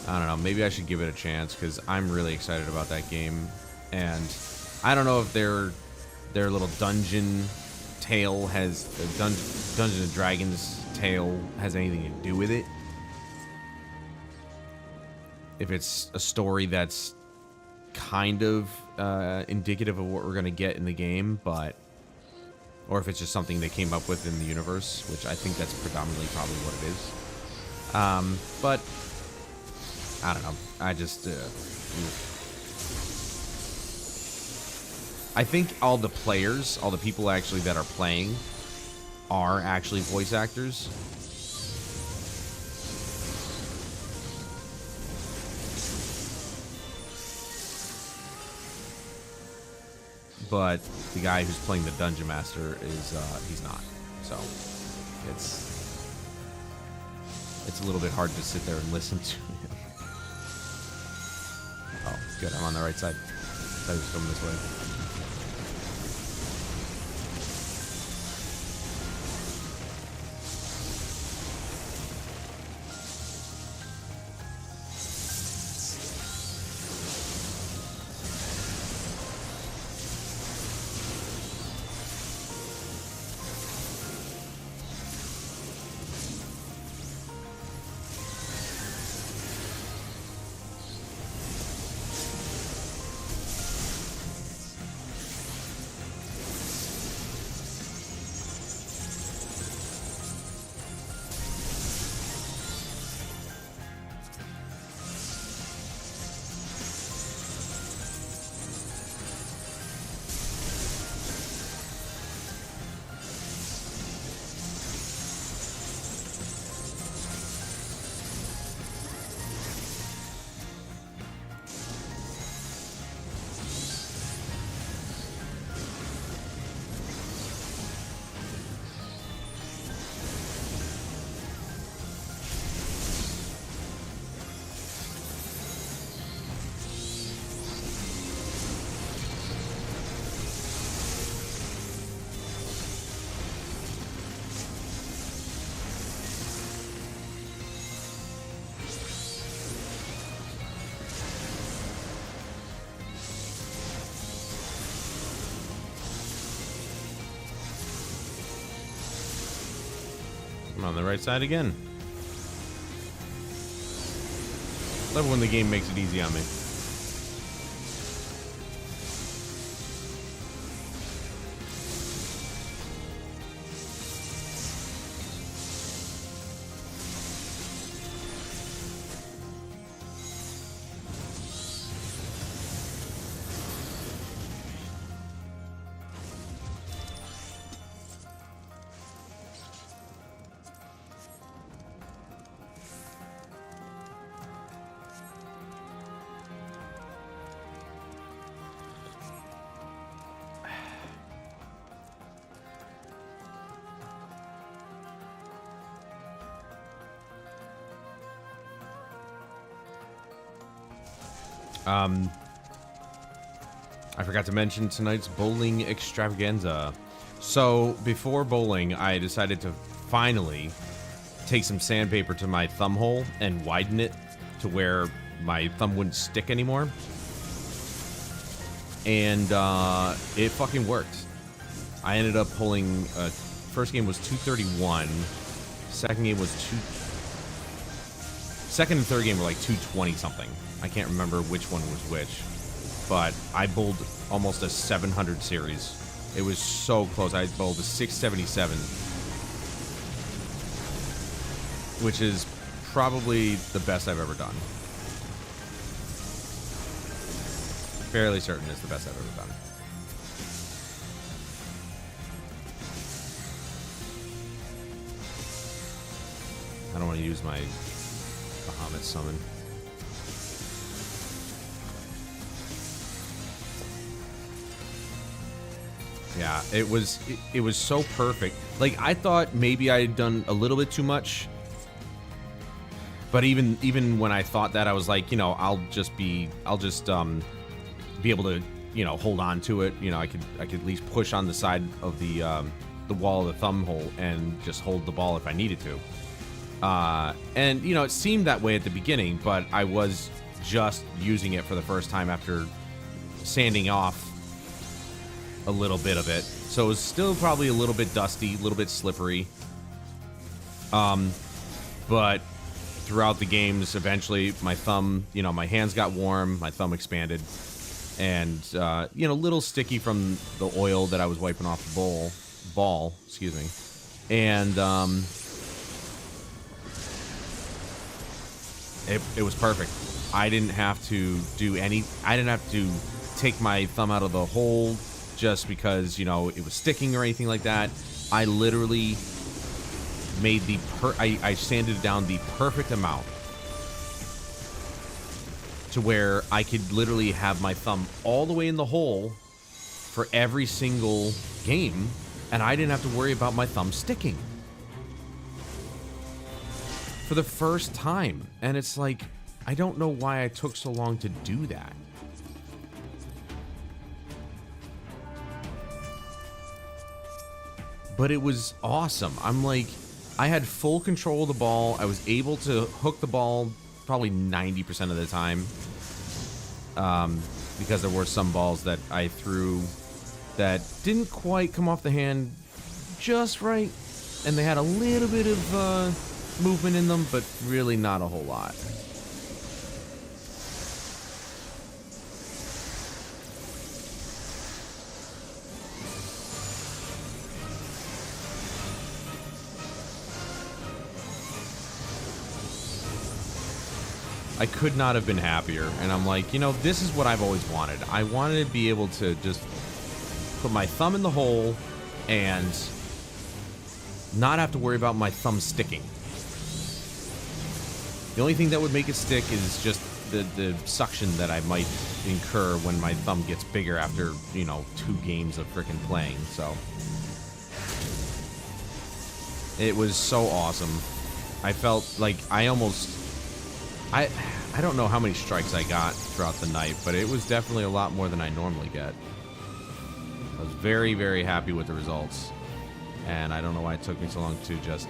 I don't know. Maybe I should give it a chance because I'm really excited about that game. And I don't know if their little dungeon tale has Dungeons and Dragons tale has anything to do with it. If it's a story that's kind of indicative of what we're going to get in the game, but or if it's just something they came up with in the universe, which I think that's predominantly probably what it is. But I don't know. I just I think all the players, all the people actually that are playing, are actually voice actors. But the guy who's playing the Dungeon Master is he's not. So it's a little bit hard to sit there and listen to him. Oh, good. I'm on the right side. I thought he was coming this way. I'm on the right side again. Love when the game makes it easy on me. I forgot to mention tonight's bowling extravaganza. So before bowling, I decided to finally take some sandpaper to my thumb hole and widen it to where my thumb wouldn't stick anymore. And it fucking worked. I ended up pulling, first game was 231, Second game was second and third game were like 220 something. I can't remember which one was which, but I bowled almost a 700 series. It was so close. I bowled a 677, which is probably the best I've ever done. Fairly certain it's the best I've ever done. I don't want to use my Bahamut summon. Yeah, it was so perfect. Like, I thought maybe I had done a little bit too much. But even when I thought that, I was like, you know, I'll just be able to, you know, hold on to it. You know, I could at least push on the side of the wall of the thumb hole and just hold the ball if I needed to. And, you know, it seemed that way at the beginning, but I was just using it for the first time after sanding off a little bit of it. So it was still probably a little bit dusty, a little bit slippery. But throughout the games, eventually my thumb, you know, my hands got warm, my thumb expanded, and, you know, a little sticky from the oil that I was wiping off the ball, excuse me. And, It was perfect. I didn't have to do I didn't have to take my thumb out of the hole just because, you know, it was sticking or anything like that. I literally made I sanded down the perfect amount to where I could literally have my thumb all the way in the hole for every single game, and I didn't have to worry about my thumb sticking. For the first time. And it's like, I don't know why I took so long to do that. But it was awesome. I'm like, I had full control of the ball. I was able to hook the ball probably 90% of the time. Because there were some balls that I threw that didn't quite come off the hand just right. And they had a little bit of movement in them, but really not a whole lot. I could not have been happier, and I'm like, you know, this is what I've always wanted. I wanted to be able to just put my thumb in the hole and not have to worry about my thumb sticking. The only thing that would make it stick is just the suction that I might incur when my thumb gets bigger after, you know, 2 games of frickin' playing, so. It was so awesome. I felt like I don't know how many strikes I got throughout the night, but it was definitely a lot more than I normally get. I was very, very happy with the results. And I don't know why it took me so long to just...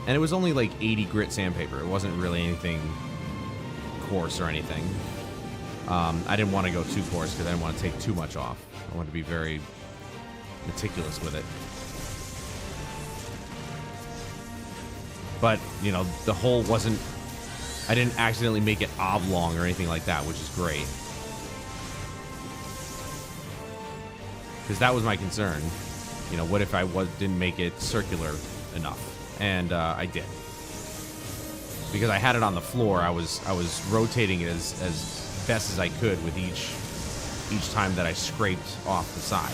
And it was only like 80 grit sandpaper. It wasn't really anything coarse or anything. I didn't want to go too coarse because I didn't want to take too much off. I wanted to be very meticulous with it. But, you know, the hole wasn't... I didn't accidentally make it oblong or anything like that, which is great. Because that was my concern. You know, what if I didn't make it circular enough? And I did. Because I had it on the floor, I was rotating it as best as I could with each time that I scraped off the side.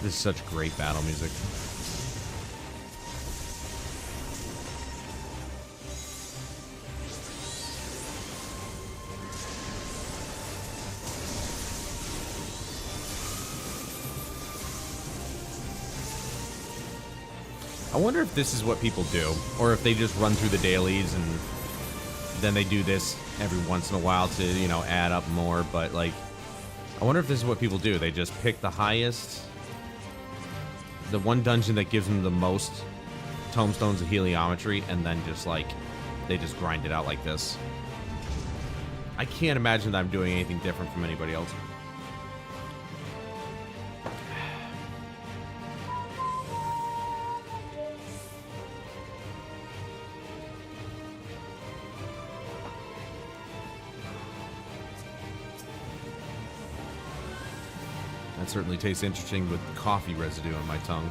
This is such great battle music. I wonder if this is what people do, or if they just run through the dailies and then they do this every once in a while to, you know, add up more, but like, I wonder if this is what people do. They just pick the highest, the one dungeon that gives them the most tomestones of heliometry, and then just like, they just grind it out like this. I can't imagine that I'm doing anything different from anybody else. That certainly tastes interesting with coffee residue on my tongue.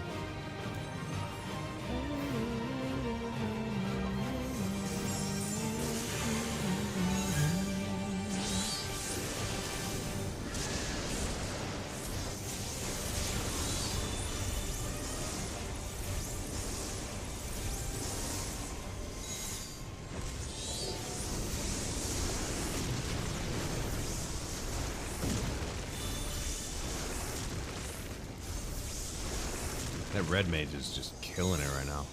That red mage is just killing it right now.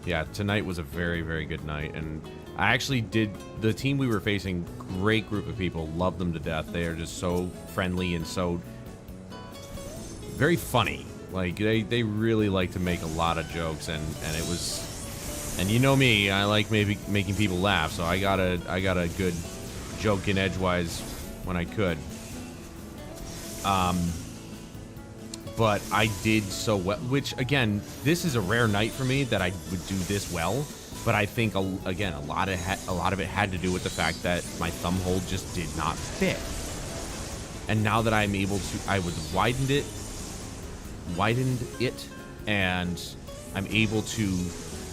Yeah, tonight was a very, very good night, and I actually did, the team we were facing, great group of people, loved them to death. They are just so friendly and so very funny. Like, they really like to make a lot of jokes, and it was, and you know me, I like maybe making people laugh, so I got a good joke in edgewise when I could. But I did so well, which, again, this is a rare night for me that I would do this well. But I think, again, a lot of it had to do with the fact that my thumb hold just did not fit. And now that I'm able to, I would widened it, and I'm able to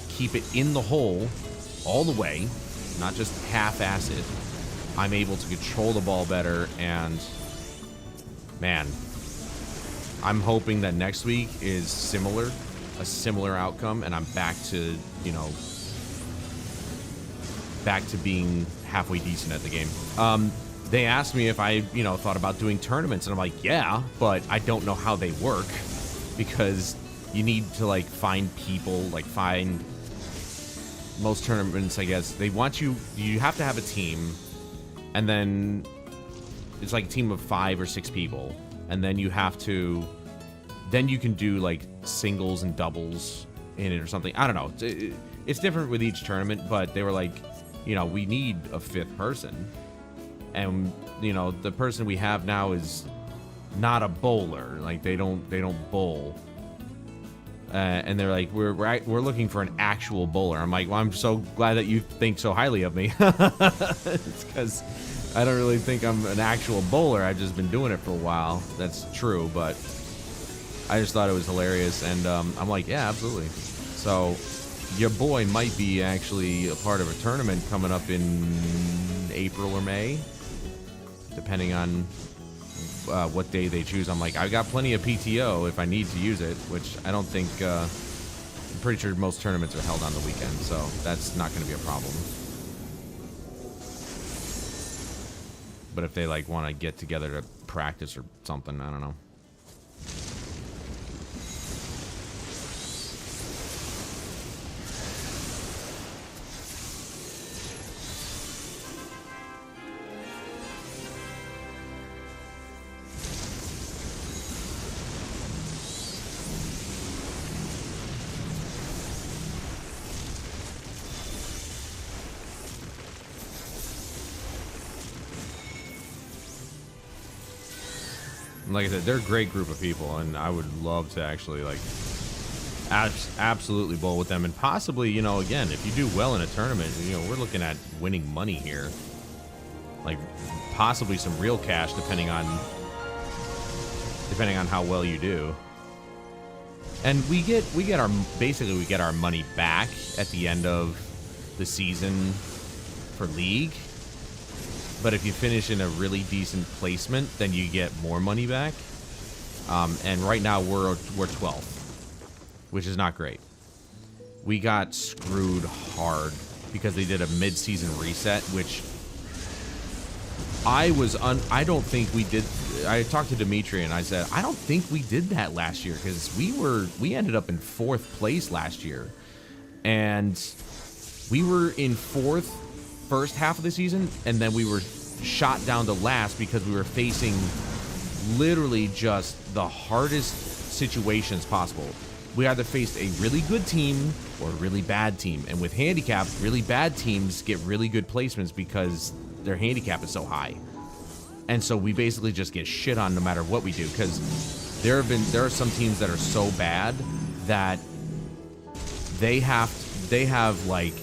keep it in the hole all the way, not just half-ass it. I'm able to control the ball better, and man, I'm hoping that next week is a similar outcome, and I'm back to, you know, back to being halfway decent at the game. They asked me if I, you know, thought about doing tournaments, and I'm like, yeah, but I don't know how they work, because you need to, like, find people, like, find most tournaments, I guess. They want you have to have a team, and then it's like a team of 5 or 6 people. And then you have to, then you can do like singles and doubles in it or something. I don't know. It's different with each tournament, but they were like, you know, we need a 5th person. And, you know, the person we have now is not a bowler. Like, they don't bowl. And they're like, we're looking for an actual bowler. I'm like, well, I'm so glad that you think so highly of me. It's because I don't really think I'm an actual bowler. I've just been doing it for a while. That's true, but I just thought it was hilarious, and I'm like, yeah, absolutely. So your boy might be actually a part of a tournament coming up in April or May, depending on what day they choose. I'm like, I've got plenty of PTO if I need to use it, which I don't think, I'm pretty sure most tournaments are held on the weekend, so that's not going to be a problem. But if they, like, want to get together to practice or something, I don't know. Like I said, they're a great group of people, and I would love to actually, like, absolutely bowl with them. And possibly, you know, again, if you do well in a tournament, you know, we're looking at winning money here. Like, possibly some real cash, depending on depending on how well you do. And we get our money back at the end of the season for League. But if you finish in a really decent placement, then you get more money back. And right now we're 12th, which is not great. We got screwed hard because they did a mid-season reset, which I don't think we did. I talked to Dimitri and I said, I don't think we did that last year, because we ended up in 4th place last year. And we were in 4th first half of the season, and then we were shot down to last because we were facing literally just the hardest situations possible. We either faced a really good team or a really bad team. And with handicap, really bad teams get really good placements because their handicap is so high. And so we basically just get shit on no matter what we do, because there are some teams that are so bad that they have like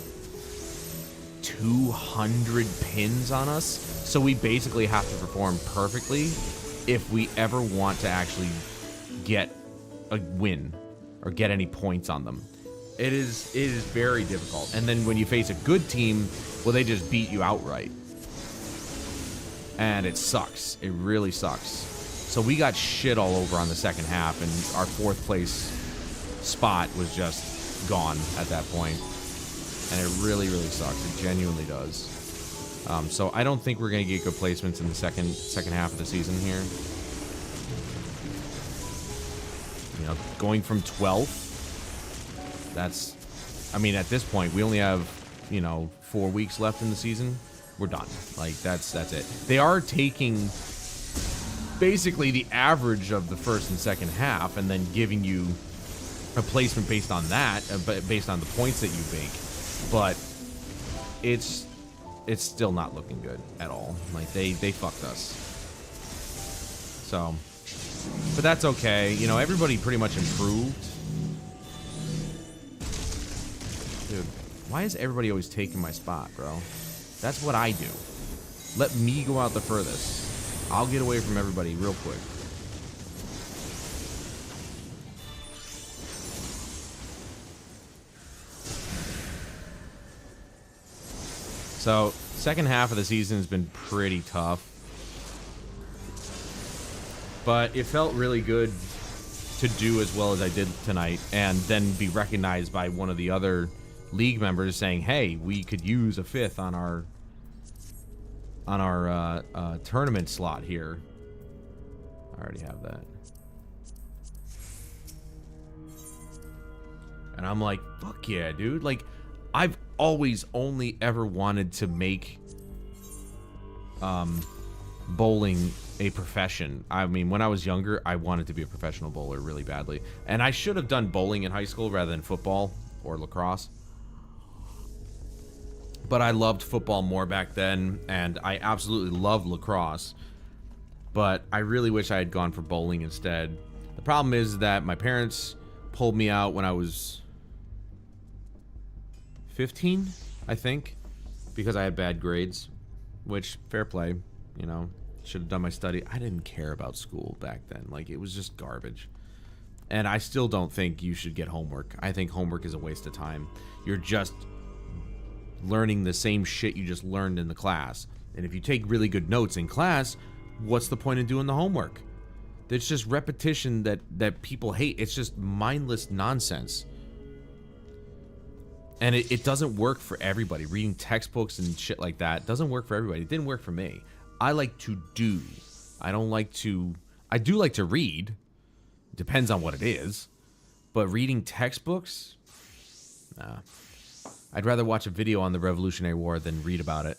200 pins on us. So we basically have to perform perfectly if we ever want to actually get a win or get any points on them. It is very difficult. And then when you face a good team, well, they just beat you outright. And it sucks. It really sucks. So we got shit all over on the second half, and our 4th place spot was just gone at that point. And it really, really sucks. It genuinely does. So I don't think we're going to get good placements in the second half of the season here. You know, going from 12th, I mean, at this point, we only have, 4 weeks left in the season. We're done. Like, that's it. They are taking basically the average of the first and second half and then giving you a placement based on that, based on the points that you make. But it's still not looking good at all. Like, they fucked us. So, but that's okay. Everybody pretty much improved. Dude, why is everybody always taking my spot, bro? That's what I do. Let me go out the furthest. I'll get away from everybody real quick. So, second half of the season has been pretty tough. But it felt really good to do as well as I did tonight, and then be recognized by one of the other league members saying, hey, we could use a 5th on our tournament slot here. I already have that. And I'm like, fuck yeah, dude. Like, I've always only ever wanted to make bowling a profession. I mean, when I was younger, I wanted to be a professional bowler really badly. And I should have done bowling in high school rather than football or lacrosse. But I loved football more back then, and I absolutely loved lacrosse. But I really wish I had gone for bowling instead. The problem is that my parents pulled me out when I was 15, I think, because I had bad grades, which, fair play, should have done my study. I didn't care about school back then. Like, it was just garbage. And I still don't think you should get homework. I think homework is a waste of time. You're just learning the same shit you just learned in the class. And if you take really good notes in class, what's the point of doing the homework? It's just repetition that people hate. It's just mindless nonsense. And it doesn't work for everybody. Reading textbooks and shit like that doesn't work for everybody. It didn't work for me. I like to do. I do like to read. Depends on what it is. But reading textbooks? Nah. I'd rather watch a video on the Revolutionary War than read about it.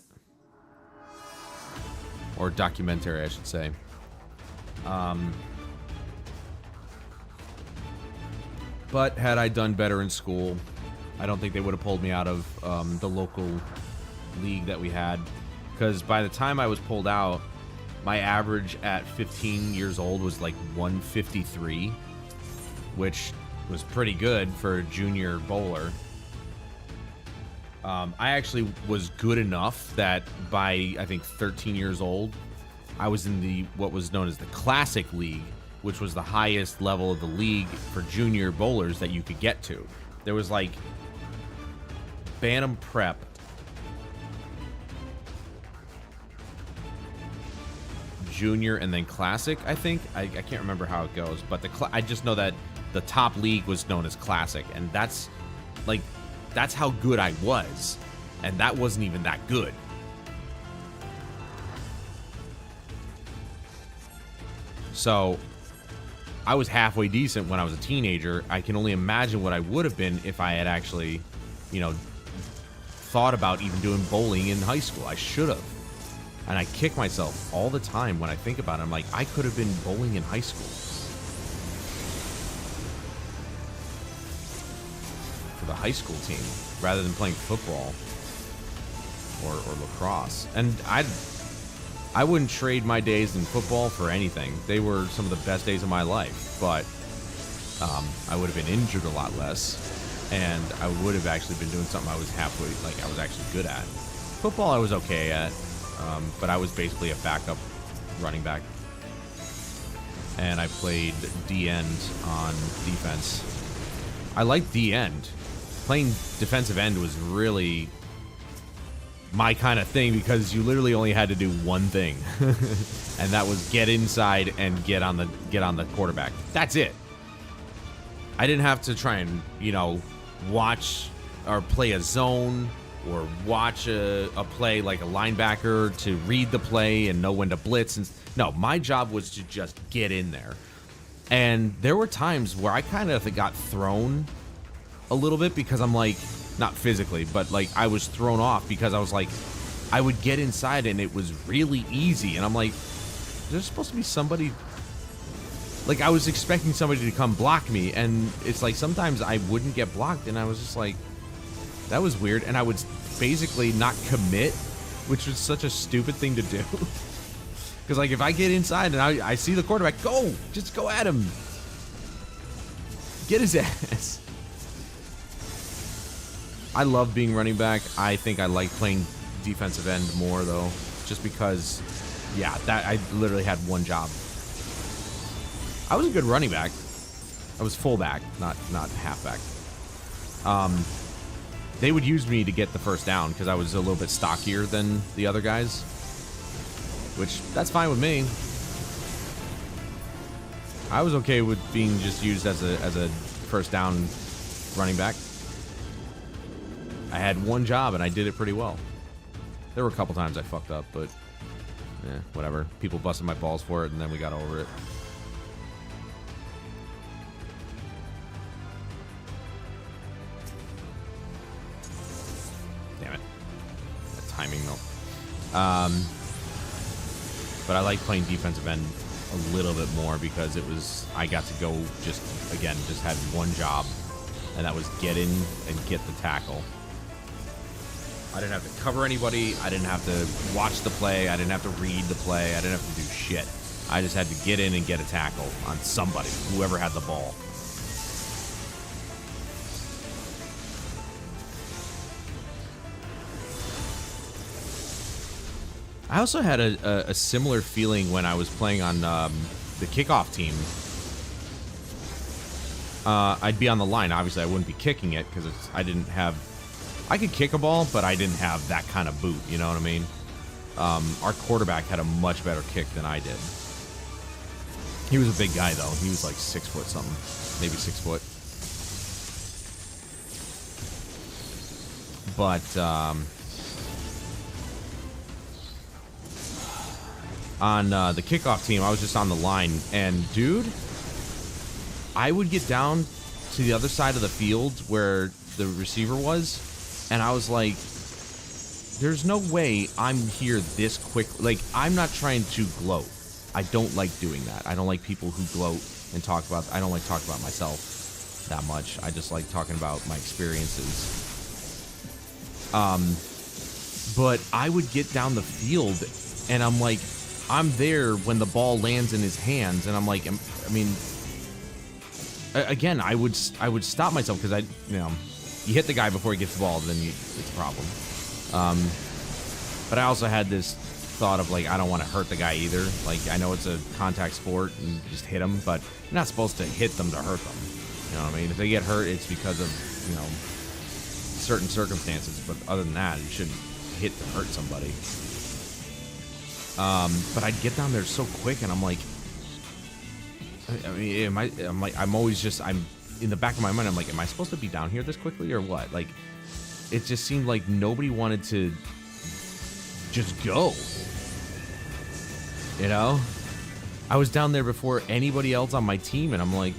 Or documentary, I should say. But had I done better in school, I don't think they would have pulled me out of the local league that we had. Because by the time I was pulled out, my average at 15 years old was like 153, which was pretty good for a junior bowler. I actually was good enough that by, I think, 13 years old, I was in what was known as the Classic League, which was the highest level of the league for junior bowlers that you could get to. There was like Bantam Prep, Junior, and then Classic, I think. I can't remember how it goes, but I just know that the top league was known as Classic, and that's how good I was, and that wasn't even that good. So I was halfway decent when I was a teenager. I can only imagine what I would have been if I had actually, you know, thought about even doing bowling in high school. I should have. And I kick myself all the time when I think about it. I'm like, I could have been bowling in high school. For the high school team, rather than playing football or lacrosse. And I wouldn't trade my days in football for anything. They were some of the best days of my life, but I would have been injured a lot less, and I would have actually been doing something I was halfway, like I was actually good at. Football I was okay at, but I was basically a backup running back. And I played D-end on defense. I liked D-end. Playing defensive end was really my kind of thing because you literally only had to do one thing, and that was get inside and get on the quarterback. That's it. I didn't have to try and, you know, watch or play a zone or watch a play like a linebacker to read the play and know when to blitz. And no, my job was to just get in there. And there were times where I kind of got thrown a little bit because I'm like, not physically, but like I was thrown off because I was like, I would get inside and it was really easy. And I'm like, there's supposed to be somebody, like I was expecting somebody to come block me. And it's like sometimes I wouldn't get blocked. And I was just like, that was weird. And I would basically not commit, which was such a stupid thing to do. Because like if I get inside and I see the quarterback, just go at him. Get his ass. I love being running back. I think I like playing defensive end more, though. Just because, yeah, that I literally had one job. I was a good running back. I was fullback, not halfback. They would use me to get the first down because I was a little bit stockier than the other guys. Which, that's fine with me. I was okay with being just used as a first down running back. I had one job, and I did it pretty well. There were a couple times I fucked up, but whatever. People busted my balls for it, and then we got over it. Damn it. That timing, though. But I like playing defensive end a little bit more because I got to go just had one job, and that was get in and get the tackle. I didn't have to cover anybody. I didn't have to watch the play. I didn't have to read the play. I didn't have to do shit. I just had to get in and get a tackle on somebody, whoever had the ball. I also had a similar feeling when I was playing on the kickoff team. I'd be on the line. Obviously, I wouldn't be kicking it because I could kick a ball, but I didn't have that kind of boot. You know what I mean? Our quarterback had a much better kick than I did. He was a big guy, though. He was like 6 foot something, maybe 6 foot. But on the kickoff team, I was just on the line, and dude, I would get down to the other side of the field where the receiver was, and I was like, there's no way I'm here this quick. Like, I'm not trying to gloat. I don't like doing that. I don't like people who gloat and I don't like talking about myself that much. I just like talking about my experiences. But I would get down the field, and I'm like, I'm there when the ball lands in his hands, and I'm like, again, I would stop myself because you hit the guy before he gets the ball, then it's a problem. But I also had this thought of, like, I don't want to hurt the guy either. Like, I know it's a contact sport and just hit them, but you're not supposed to hit them to hurt them. You know what I mean? If they get hurt, it's because of, you know, certain circumstances. But other than that, you shouldn't hit to hurt somebody. But I'd get down there so quick, and I'm like, I mean, I'm in the back of my mind, I'm like, am I supposed to be down here this quickly or what? Like, it just seemed like nobody wanted to just go. You know? I was down there before anybody else on my team, and I'm like,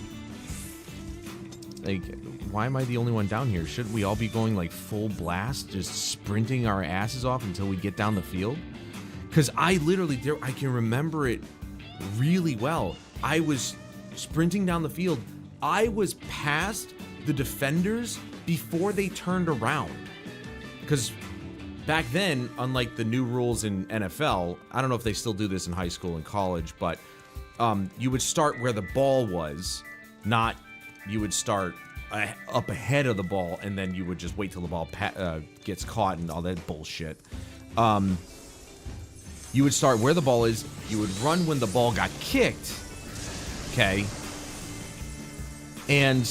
why am I the only one down here? Shouldn't we all be going like full blast, just sprinting our asses off until we get down the field? Because I can remember it really well. I was sprinting down the field. I was past the defenders before they turned around. Because back then, unlike the new rules in NFL, I don't know if they still do this in high school and college, but you would start where the ball was, not you would start up ahead of the ball, and then you would just wait till the ball gets caught and all that bullshit. You would start where the ball is. You would run when the ball got kicked. Okay. And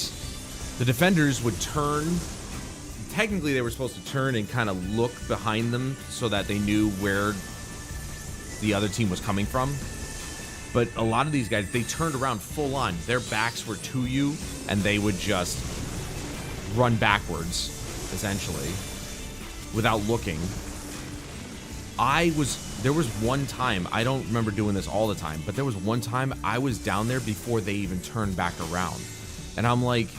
the defenders would turn. Technically, they were supposed to turn and kind of look behind them so that they knew where the other team was coming from. But a lot of these guys, they turned around full on. Their backs were to you, and they would just run backwards, essentially, without looking. There was one time, I don't remember doing this all the time, but there was one time I was down there before they even turned back around. And I'm like,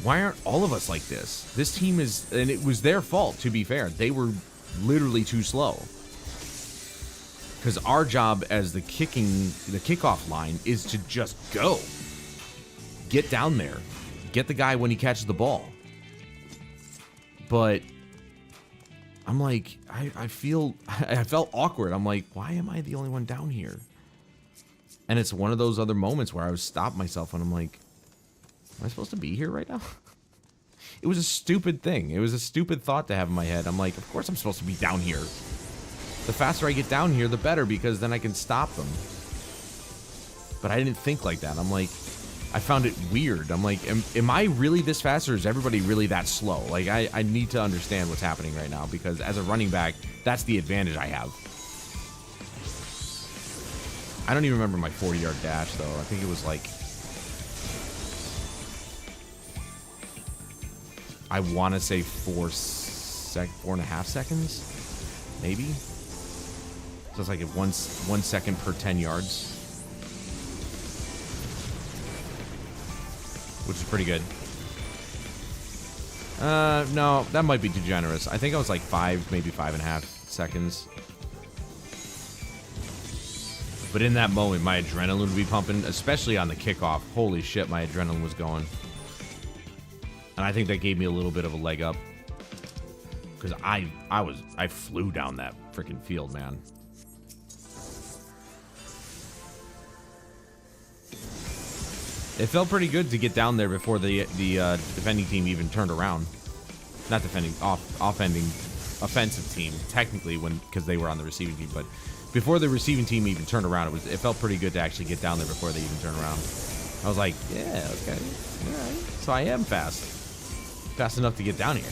why aren't all of us like this? This team is, and it was their fault, to be fair. They were literally too slow. Because our job as the kickoff line is to just go. Get down there. Get the guy when he catches the ball. But I'm like, I felt awkward. I'm like, why am I the only one down here? And it's one of those other moments where I was stopped myself and I'm like, am I supposed to be here right now? It was a stupid thing. It was a stupid thought to have in my head. I'm like, of course I'm supposed to be down here. The faster I get down here, the better, because then I can stop them. But I didn't think like that. I'm like, I found it weird. I'm like, am I really this fast, or is everybody really that slow? Like, I need to understand what's happening right now, because as a running back, that's the advantage I have. I don't even remember my 40-yard dash, though. I think it was like, I want to say 4.5 seconds, maybe. So it's like 1 second per 10 yards, which is pretty good. No, that might be too generous. I think I was like 5, maybe 5.5 seconds. But in that moment, my adrenaline would be pumping, especially on the kickoff. Holy shit, my adrenaline was going. And I think that gave me a little bit of a leg up. Because I flew down that freaking field, man. It felt pretty good to get down there before the defending team even turned around. Not defending, offensive team, technically, because they were on the receiving team. But before the receiving team even turned around, it felt pretty good to actually get down there before they even turned around. I was like, yeah, okay, all right. So I am fast enough to get down here.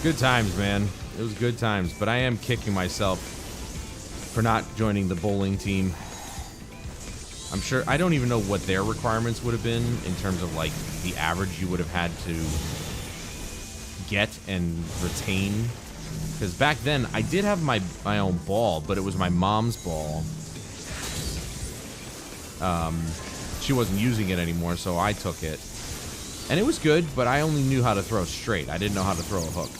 Good times, man. It was good times, but I am kicking myself for not joining the bowling team. I'm sure, I don't even know what their requirements would have been in terms of like the average you would have had to get and retain. Because back then, I did have my own ball, but it was my mom's ball. She wasn't using it anymore, so I took it. And it was good, but I only knew how to throw straight. I didn't know how to throw a hook.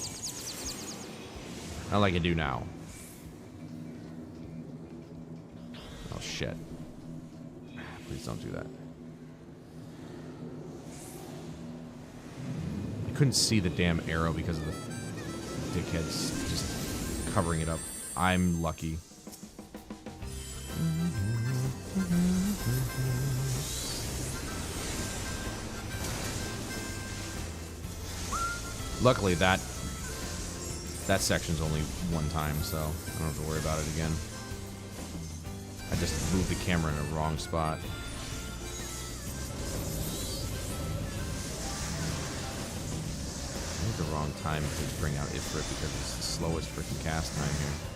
Not like I do now. Oh, shit. Please don't do that. I couldn't see the damn arrow because of the dickheads just covering it up. I'm lucky. Luckily, that section's only one time, so I don't have to worry about it again. I just moved the camera in a wrong spot. I think the wrong time to bring out Ifrit because it's the slowest freaking cast time here.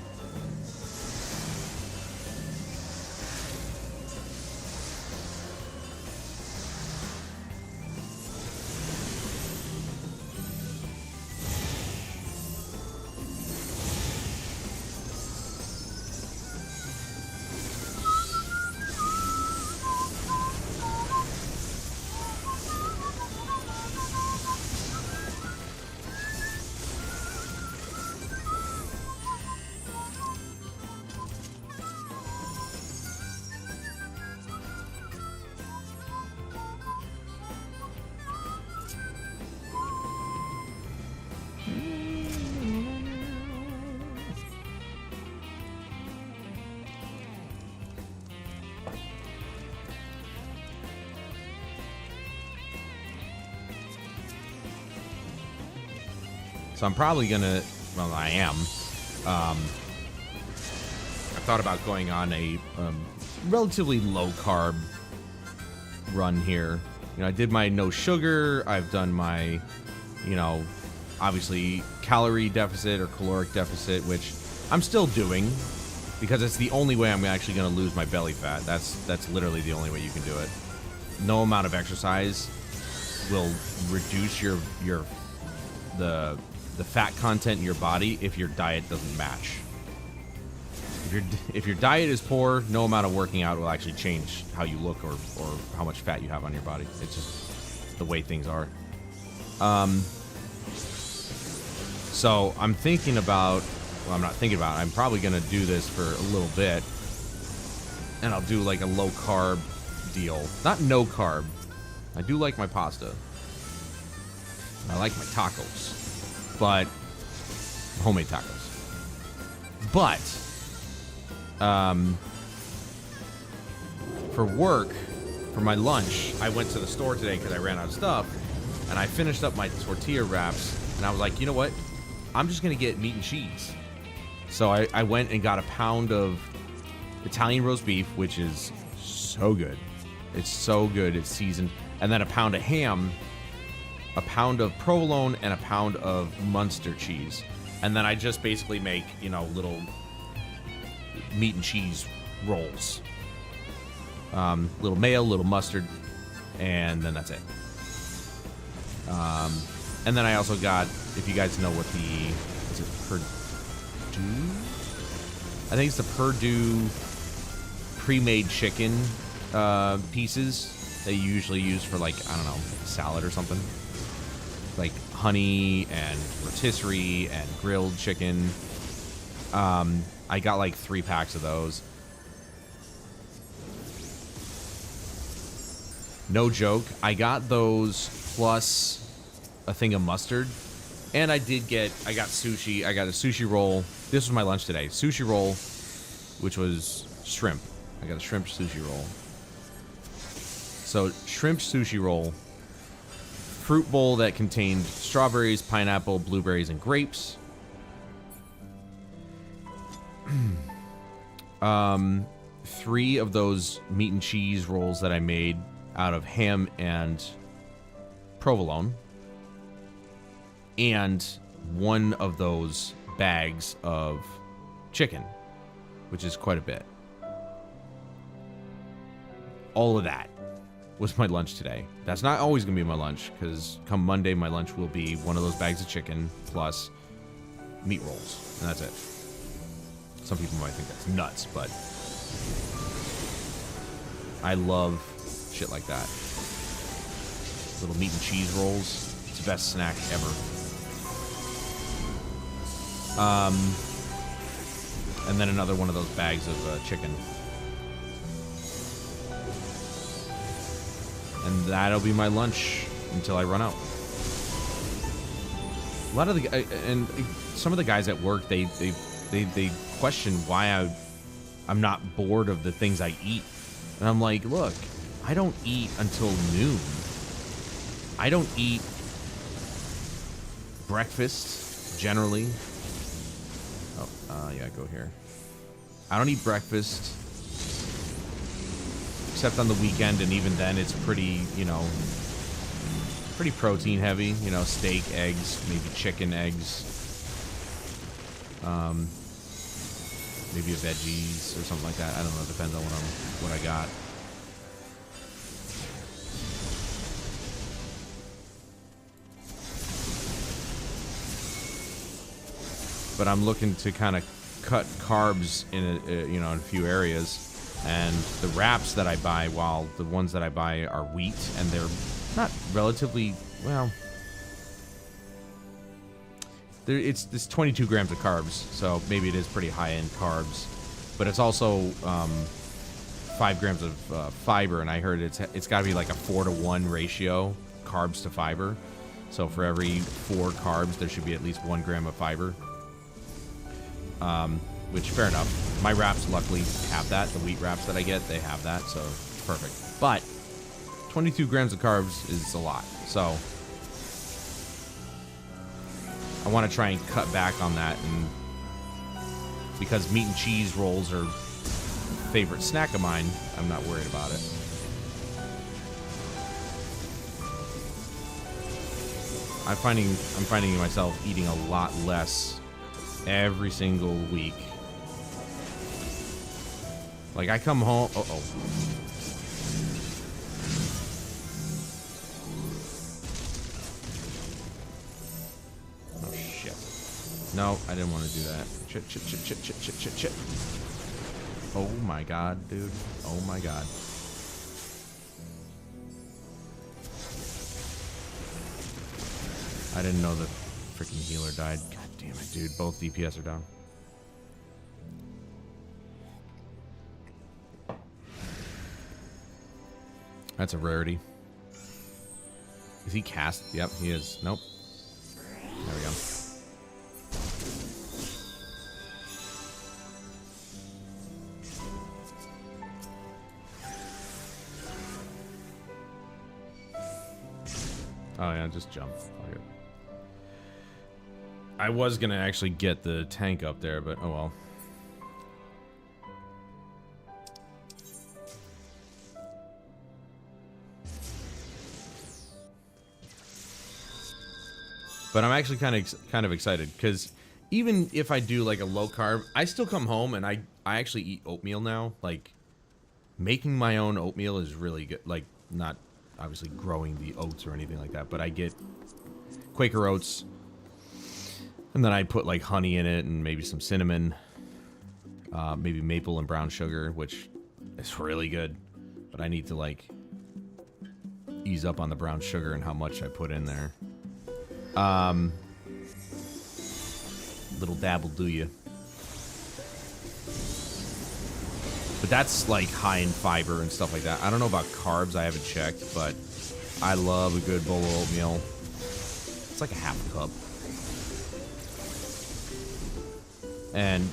So I'm probably gonna, well, I am. I thought about going on a relatively low carb run here. You know, I did my no sugar. I've done my, you know, obviously calorie deficit or caloric deficit, which I'm still doing because it's the only way I'm actually going to lose my belly fat. That's literally the only way you can do it. No amount of exercise will reduce the fat content in your body if your diet doesn't match. If your diet is poor, no amount of working out will actually change how you look or how much fat you have on your body. It's just the way things are. So I'm thinking about, well, I'm not thinking about it. I'm probably going to do this for a little bit. And I'll do like a low carb deal. Not no carb. I do like my pasta. I like my tacos. But homemade tacos. But for work, for my lunch, I went to the store today because I ran out of stuff, and I finished up my tortilla wraps, and I was like, you know what? I'm just gonna get meat and cheese. So I went and got a pound of Italian roast beef, which is so good. It's so good. It's seasoned, and then a pound of ham, a pound of provolone, and a pound of Munster cheese. And then I just basically make, you know, little meat and cheese rolls. Little mayo, little mustard, and then that's it. And then I also got, if you guys know what is it Purdue? I think it's the Purdue pre-made chicken pieces that you usually use for, like, I don't know, salad or something. Like honey and rotisserie and grilled chicken. I got like 3 packs of those. No joke. I got those plus a thing of mustard. And I got sushi. I got a sushi roll. This was my lunch today. Sushi roll, which was shrimp. I got a shrimp sushi roll. So shrimp sushi roll. Fruit bowl that contained strawberries, pineapple, blueberries, and grapes. 3 of those meat and cheese rolls that I made out of ham and provolone. And 1 of those bags of chicken, which is quite a bit. All of that was my lunch today. That's not always gonna be my lunch, because come Monday my lunch will be 1 of those bags of chicken plus meat rolls, and that's it. Some people might think that's nuts, but I love shit like that. Little meat and cheese rolls. It's the best snack ever. And then another 1 of those bags of chicken. And that'll be my lunch until I run out. A lot of and some of the guys at work, they they question why I'm not bored of the things I eat. And I'm like, look, I don't eat until noon. I don't eat breakfast, generally. Oh, yeah, go here. I don't eat breakfast, except on the weekend, and even then it's pretty, you know, pretty protein heavy. You know, steak, eggs, maybe chicken, eggs. Maybe a veggies or something like that. I don't know. It depends on what I got. But I'm looking to kind of cut carbs in in a few areas. And the wraps that I buy, while the ones that I buy are wheat, and they're not relatively, well, it's 22 grams of carbs, so maybe it is pretty high-end carbs. But it's also 5 grams of fiber, and I heard it's got to be like a 4-to-1 ratio, carbs to fiber. So for every 4 carbs, there should be at least 1 gram of fiber. Which, fair enough. My wraps, luckily, have that. The wheat wraps that I get, they have that, so it's perfect. But 22 grams of carbs is a lot, so I want to try and cut back on that, and because meat and cheese rolls are a favorite snack of mine, I'm not worried about it. I'm finding myself eating a lot less every single week. Like, I come home... Uh-oh. Oh, shit. No, I didn't want to do that. Shit. Oh, my God, dude. Oh, my God. I didn't know the freaking healer died. God damn it, dude. Both DPS are down. That's a rarity. Is he cast? Yep, he is. Nope. There we go. Oh yeah, just jump. Fuck it. I was gonna actually get the tank up there, but oh well. But I'm actually kind of excited, because even if I do like a low carb, I still come home and I actually eat oatmeal now. Like, making my own oatmeal is really good. Like, not obviously growing the oats or anything like that, but I get Quaker oats, and then I put like honey in it and maybe some cinnamon, maybe maple and brown sugar, which is really good. But I need to like ease up on the brown sugar and how much I put in there. Little dabble, do you? But that's like high in fiber and stuff like that. I don't know about carbs, I haven't checked, but I love a good bowl of oatmeal. It's like a half a cup.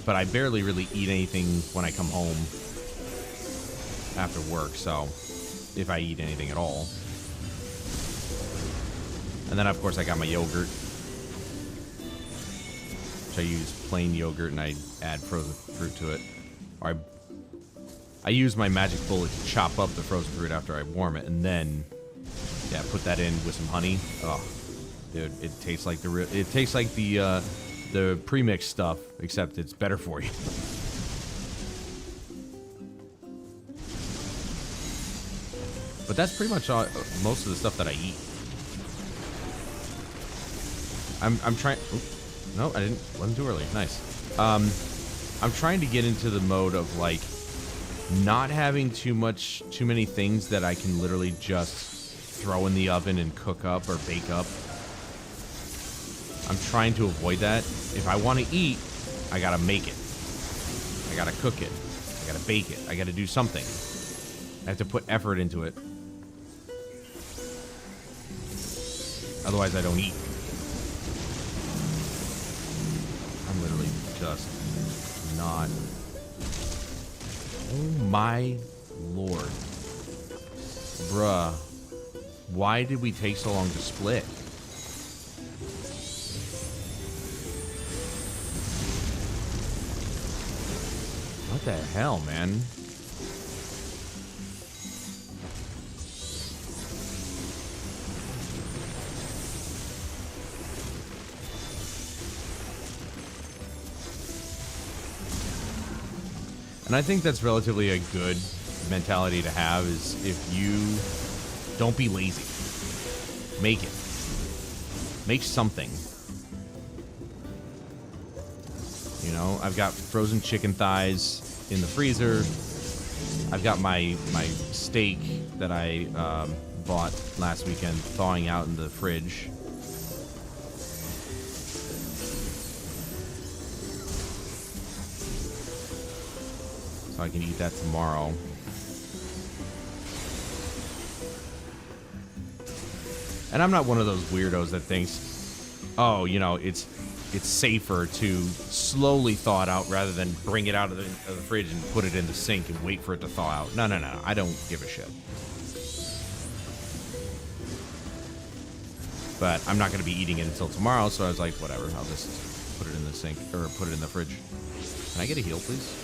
But I barely really eat anything when I come home after work, so if I eat anything at all. And then, of course, I got my yogurt. So I use plain yogurt and I add frozen fruit to it. Or I use my magic bullet to chop up the frozen fruit after I warm it, and then, yeah, put that in with some honey. Oh, dude, it tastes like the pre-mixed stuff, except it's better for you. But that's pretty much most of the stuff that I eat. I'm trying. No, I didn't. Wasn't too early. Nice. I'm trying to get into the mode of like not having too many things that I can literally just throw in the oven and cook up or bake up. I'm trying to avoid that. If I want to eat, I gotta make it. I gotta cook it. I gotta bake it. I gotta do something. I have to put effort into it. Otherwise, I don't eat. I'm literally just not. Oh my lord. Bruh. Why did we take so long to split? What the hell, man? And I think that's relatively a good mentality to have, is if you don't be lazy. Make it. Make something. You know, I've got frozen chicken thighs in the freezer. I've got my steak that I bought last weekend thawing out in the fridge. So I can eat that tomorrow. And I'm not one of those weirdos that thinks, oh, you know, it's safer to slowly thaw it out rather than bring it out of the fridge and put it in the sink and wait for it to thaw out. No. I don't give a shit. But I'm not going to be eating it until tomorrow, so I was like, whatever. I'll just put it in the sink, or put it in the fridge. Can I get a heal, please?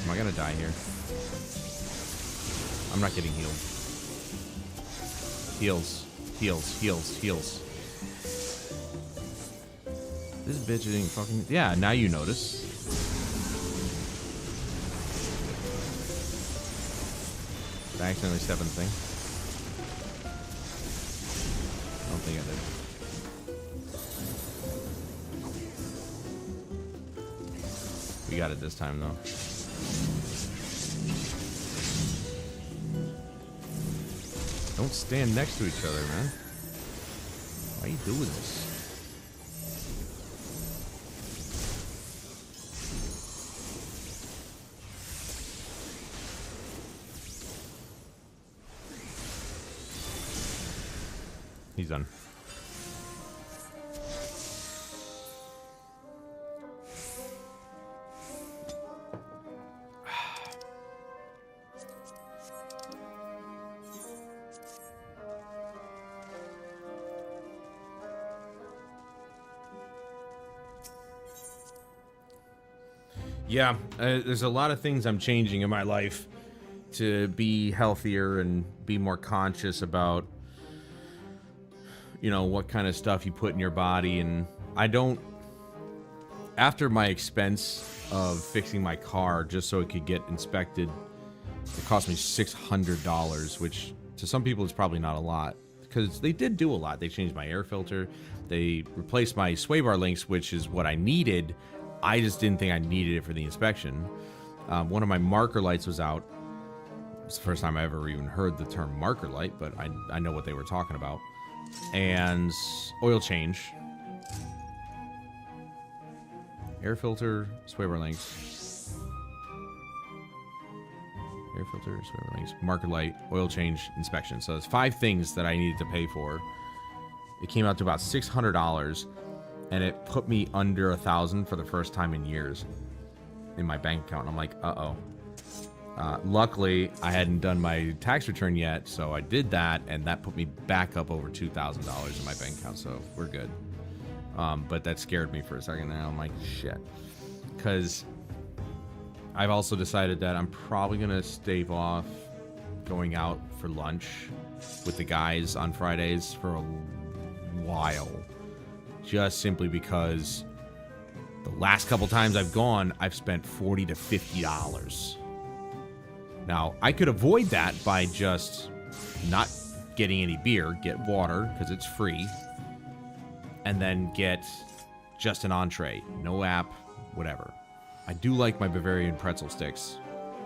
Am I going to die here? I'm not getting healed. Heals. Heals. This bitch ain't fucking... Yeah, now you notice. Did I accidentally step in the thing? I don't think I did. We got it this time, though. Don't stand next to each other, man. Why are you doing this? He's done. Yeah, there's a lot of things I'm changing in my life to be healthier and be more conscious about, you know, what kind of stuff you put in your body. And I don't, after my expense of fixing my car just so it could get inspected, it cost me $600, which to some people is probably not a lot, because they did do a lot. They changed my air filter. They replaced my sway bar links, which is what I needed. I just didn't think I needed it for the inspection. One of my marker lights was out. It's the first time I ever even heard the term marker light, but I know what they were talking about. And oil change. Air filter, sway bar links. Air filter, sway bar links, marker light, oil change, inspection. So there's 5 things that I needed to pay for. It came out to about $600. And it put me under $1,000 for the first time in years in my bank account. And I'm like, uh-oh. Luckily, I hadn't done my tax return yet, so I did that, and that put me back up over $2,000 in my bank account, so we're good. But that scared me for a second, and I'm like, shit. Because I've also decided that I'm probably going to stave off going out for lunch with the guys on Fridays for a while. Just simply because the last couple times I've gone, I've spent $40 to $50. Now, I could avoid that by just not getting any beer, get water, because it's free, and then get just an entree. No app, whatever. I do like my Bavarian pretzel sticks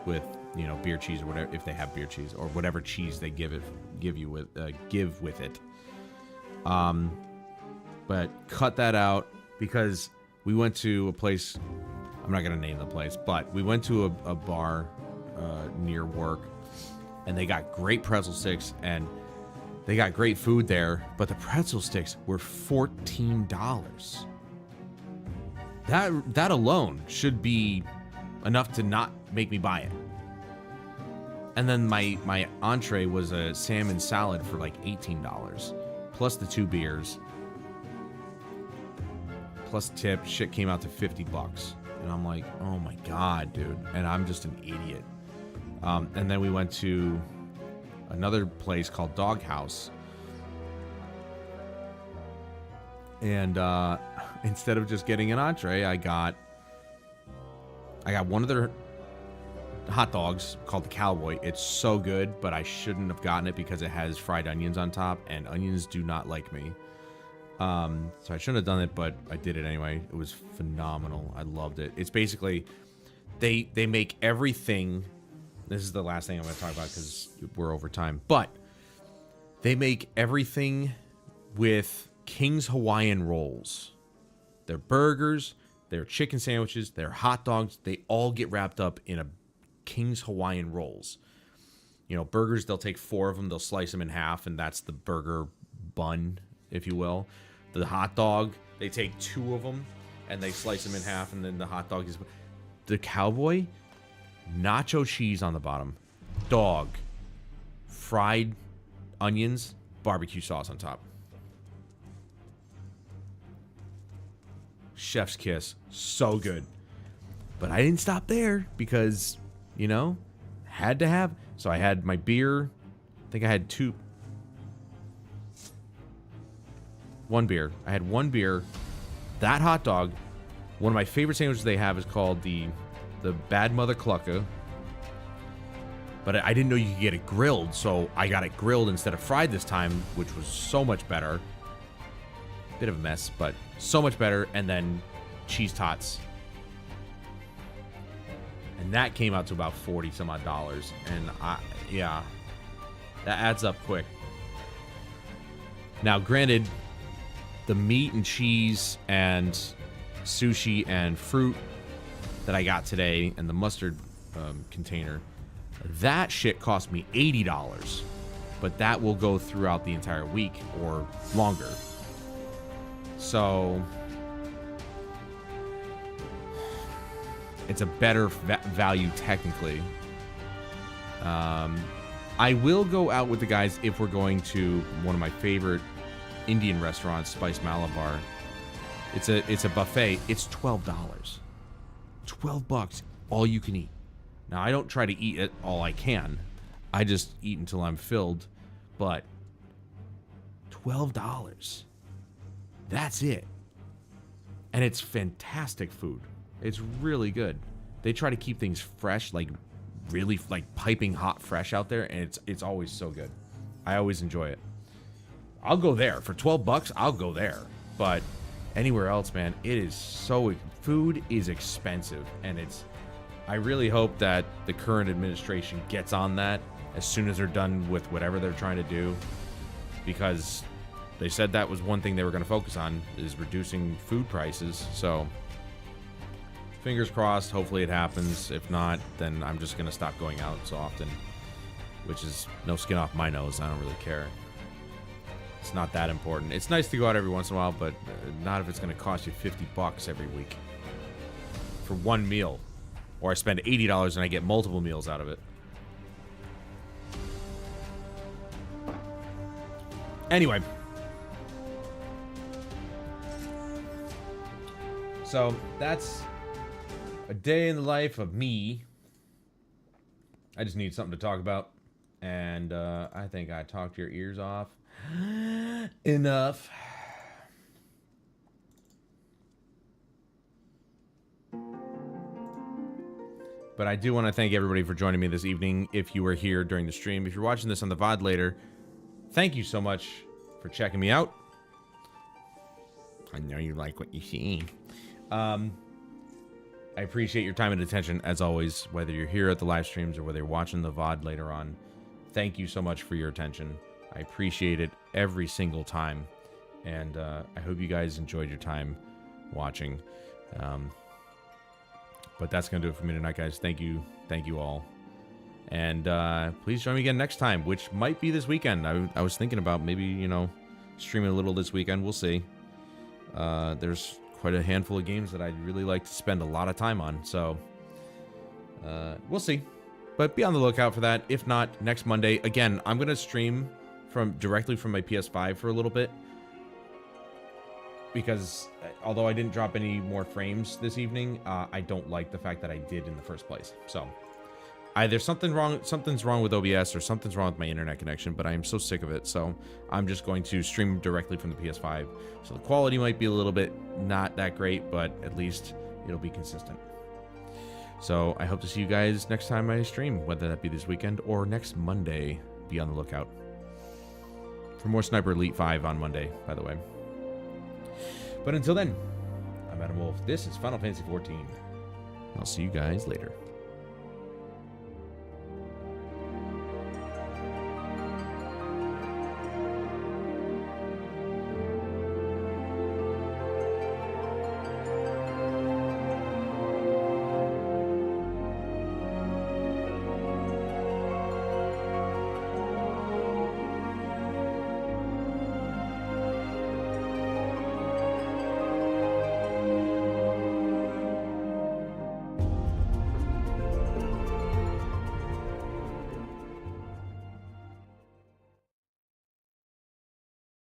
with, you know, beer cheese or whatever, if they have beer cheese, or whatever cheese they give with it. But cut that out, because we went to a place, I'm not going to name the place, but we went to a bar near work, and they got great pretzel sticks, and they got great food there, but the pretzel sticks were $14. That alone should be enough to not make me buy it. And then my entree was a salmon salad for like $18, plus the 2 beers, plus tip. Shit came out to $50, and I'm like, oh my god, dude! And I'm just an idiot. And then we went to another place called Doghouse, and instead of just getting an entree, I got one of their hot dogs called the Cowboy. It's so good, but I shouldn't have gotten it because it has fried onions on top, and onions do not like me. So I shouldn't have done it, but I did it anyway. It was phenomenal. I loved it. It's basically they make everything. This is the last thing I'm going to talk about because we're over time. But they make everything with King's Hawaiian rolls. Their burgers, their chicken sandwiches, their hot dogs, they all get wrapped up in a King's Hawaiian rolls. You know, burgers, they'll take 4 of them, they'll slice them in half, and that's the burger bun, if you will. The hot dog, they take 2 of them, and they slice them in half, and then the hot dog is... The Cowboy, nacho cheese on the bottom, dog, fried onions, barbecue sauce on top. Chef's kiss. So good. But I didn't stop there because, you know, had to have. So I had my beer. I think I had 1 beer. I had 1 beer. That hot dog. One of my favorite sandwiches they have is called the Bad Mother Clucka. But I didn't know you could get it grilled, so I got it grilled instead of fried this time, which was so much better. Bit of a mess, but so much better. And then cheese tots. And that came out to about $40 some odd. And yeah, that adds up quick. Now, granted, the meat and cheese and sushi and fruit that I got today and the mustard container, that shit cost me $80. But that will go throughout the entire week or longer. So it's a better value technically. I will go out with the guys if we're going to one of my favorite Indian restaurants, Spice Malabar. It's a buffet. It's $12. $12, all you can eat. Now I don't try to eat it all I can. I just eat until I'm filled. But $12. That's it. And it's fantastic food. It's really good. They try to keep things fresh, like really like piping hot fresh out there, and it's always so good. I always enjoy it. I'll go there for $12. I'll go there. But anywhere else, man, it is so food is expensive, and I really hope that the current administration gets on that as soon as they're done with whatever they're trying to do, because they said that was one thing they were going to focus on, is reducing food prices. So fingers crossed, hopefully it happens. If not, then I'm just going to stop going out so often, which is no skin off my nose. I don't really care. It's not that important. It's nice to go out every once in a while, but not if it's going to cost you $50 every week for one meal. Or I spend $80 and I get multiple meals out of it. Anyway. So, that's a day in the life of me. I just need something to talk about. And I think I talked your ears off enough. But I do want to thank everybody for joining me this evening. If you were here during the stream, if you're watching this on the VOD later, thank you so much for checking me out. I know you like what you see. I appreciate your time and attention, as always, whether you're here at the live streams or whether you're watching the VOD later on. Thank you so much for your attention. I appreciate it every single time. And I hope you guys enjoyed your time watching. But that's going to do it for me tonight, guys. Thank you. Thank you all. And please join me again next time, which might be this weekend. I was thinking about maybe, streaming a little this weekend. We'll see. There's quite a handful of games that I'd really like to spend a lot of time on. So we'll see. But be on the lookout for that. If not, next Monday. Again, I'm going to stream directly from my PS5 for a little bit. Because although I didn't drop any more frames this evening, I don't like the fact that I did in the first place. So either something's wrong with OBS or something's wrong with my internet connection, but I am so sick of it. So I'm just going to stream directly from the PS5. So the quality might be a little bit not that great, but at least it'll be consistent. So I hope to see you guys next time I stream, whether that be this weekend or next Monday. Be on the lookout for more Sniper Elite 5 on Monday, by the way. But until then, I'm Adam Wolf. This is Final Fantasy XIV. I'll see you guys later.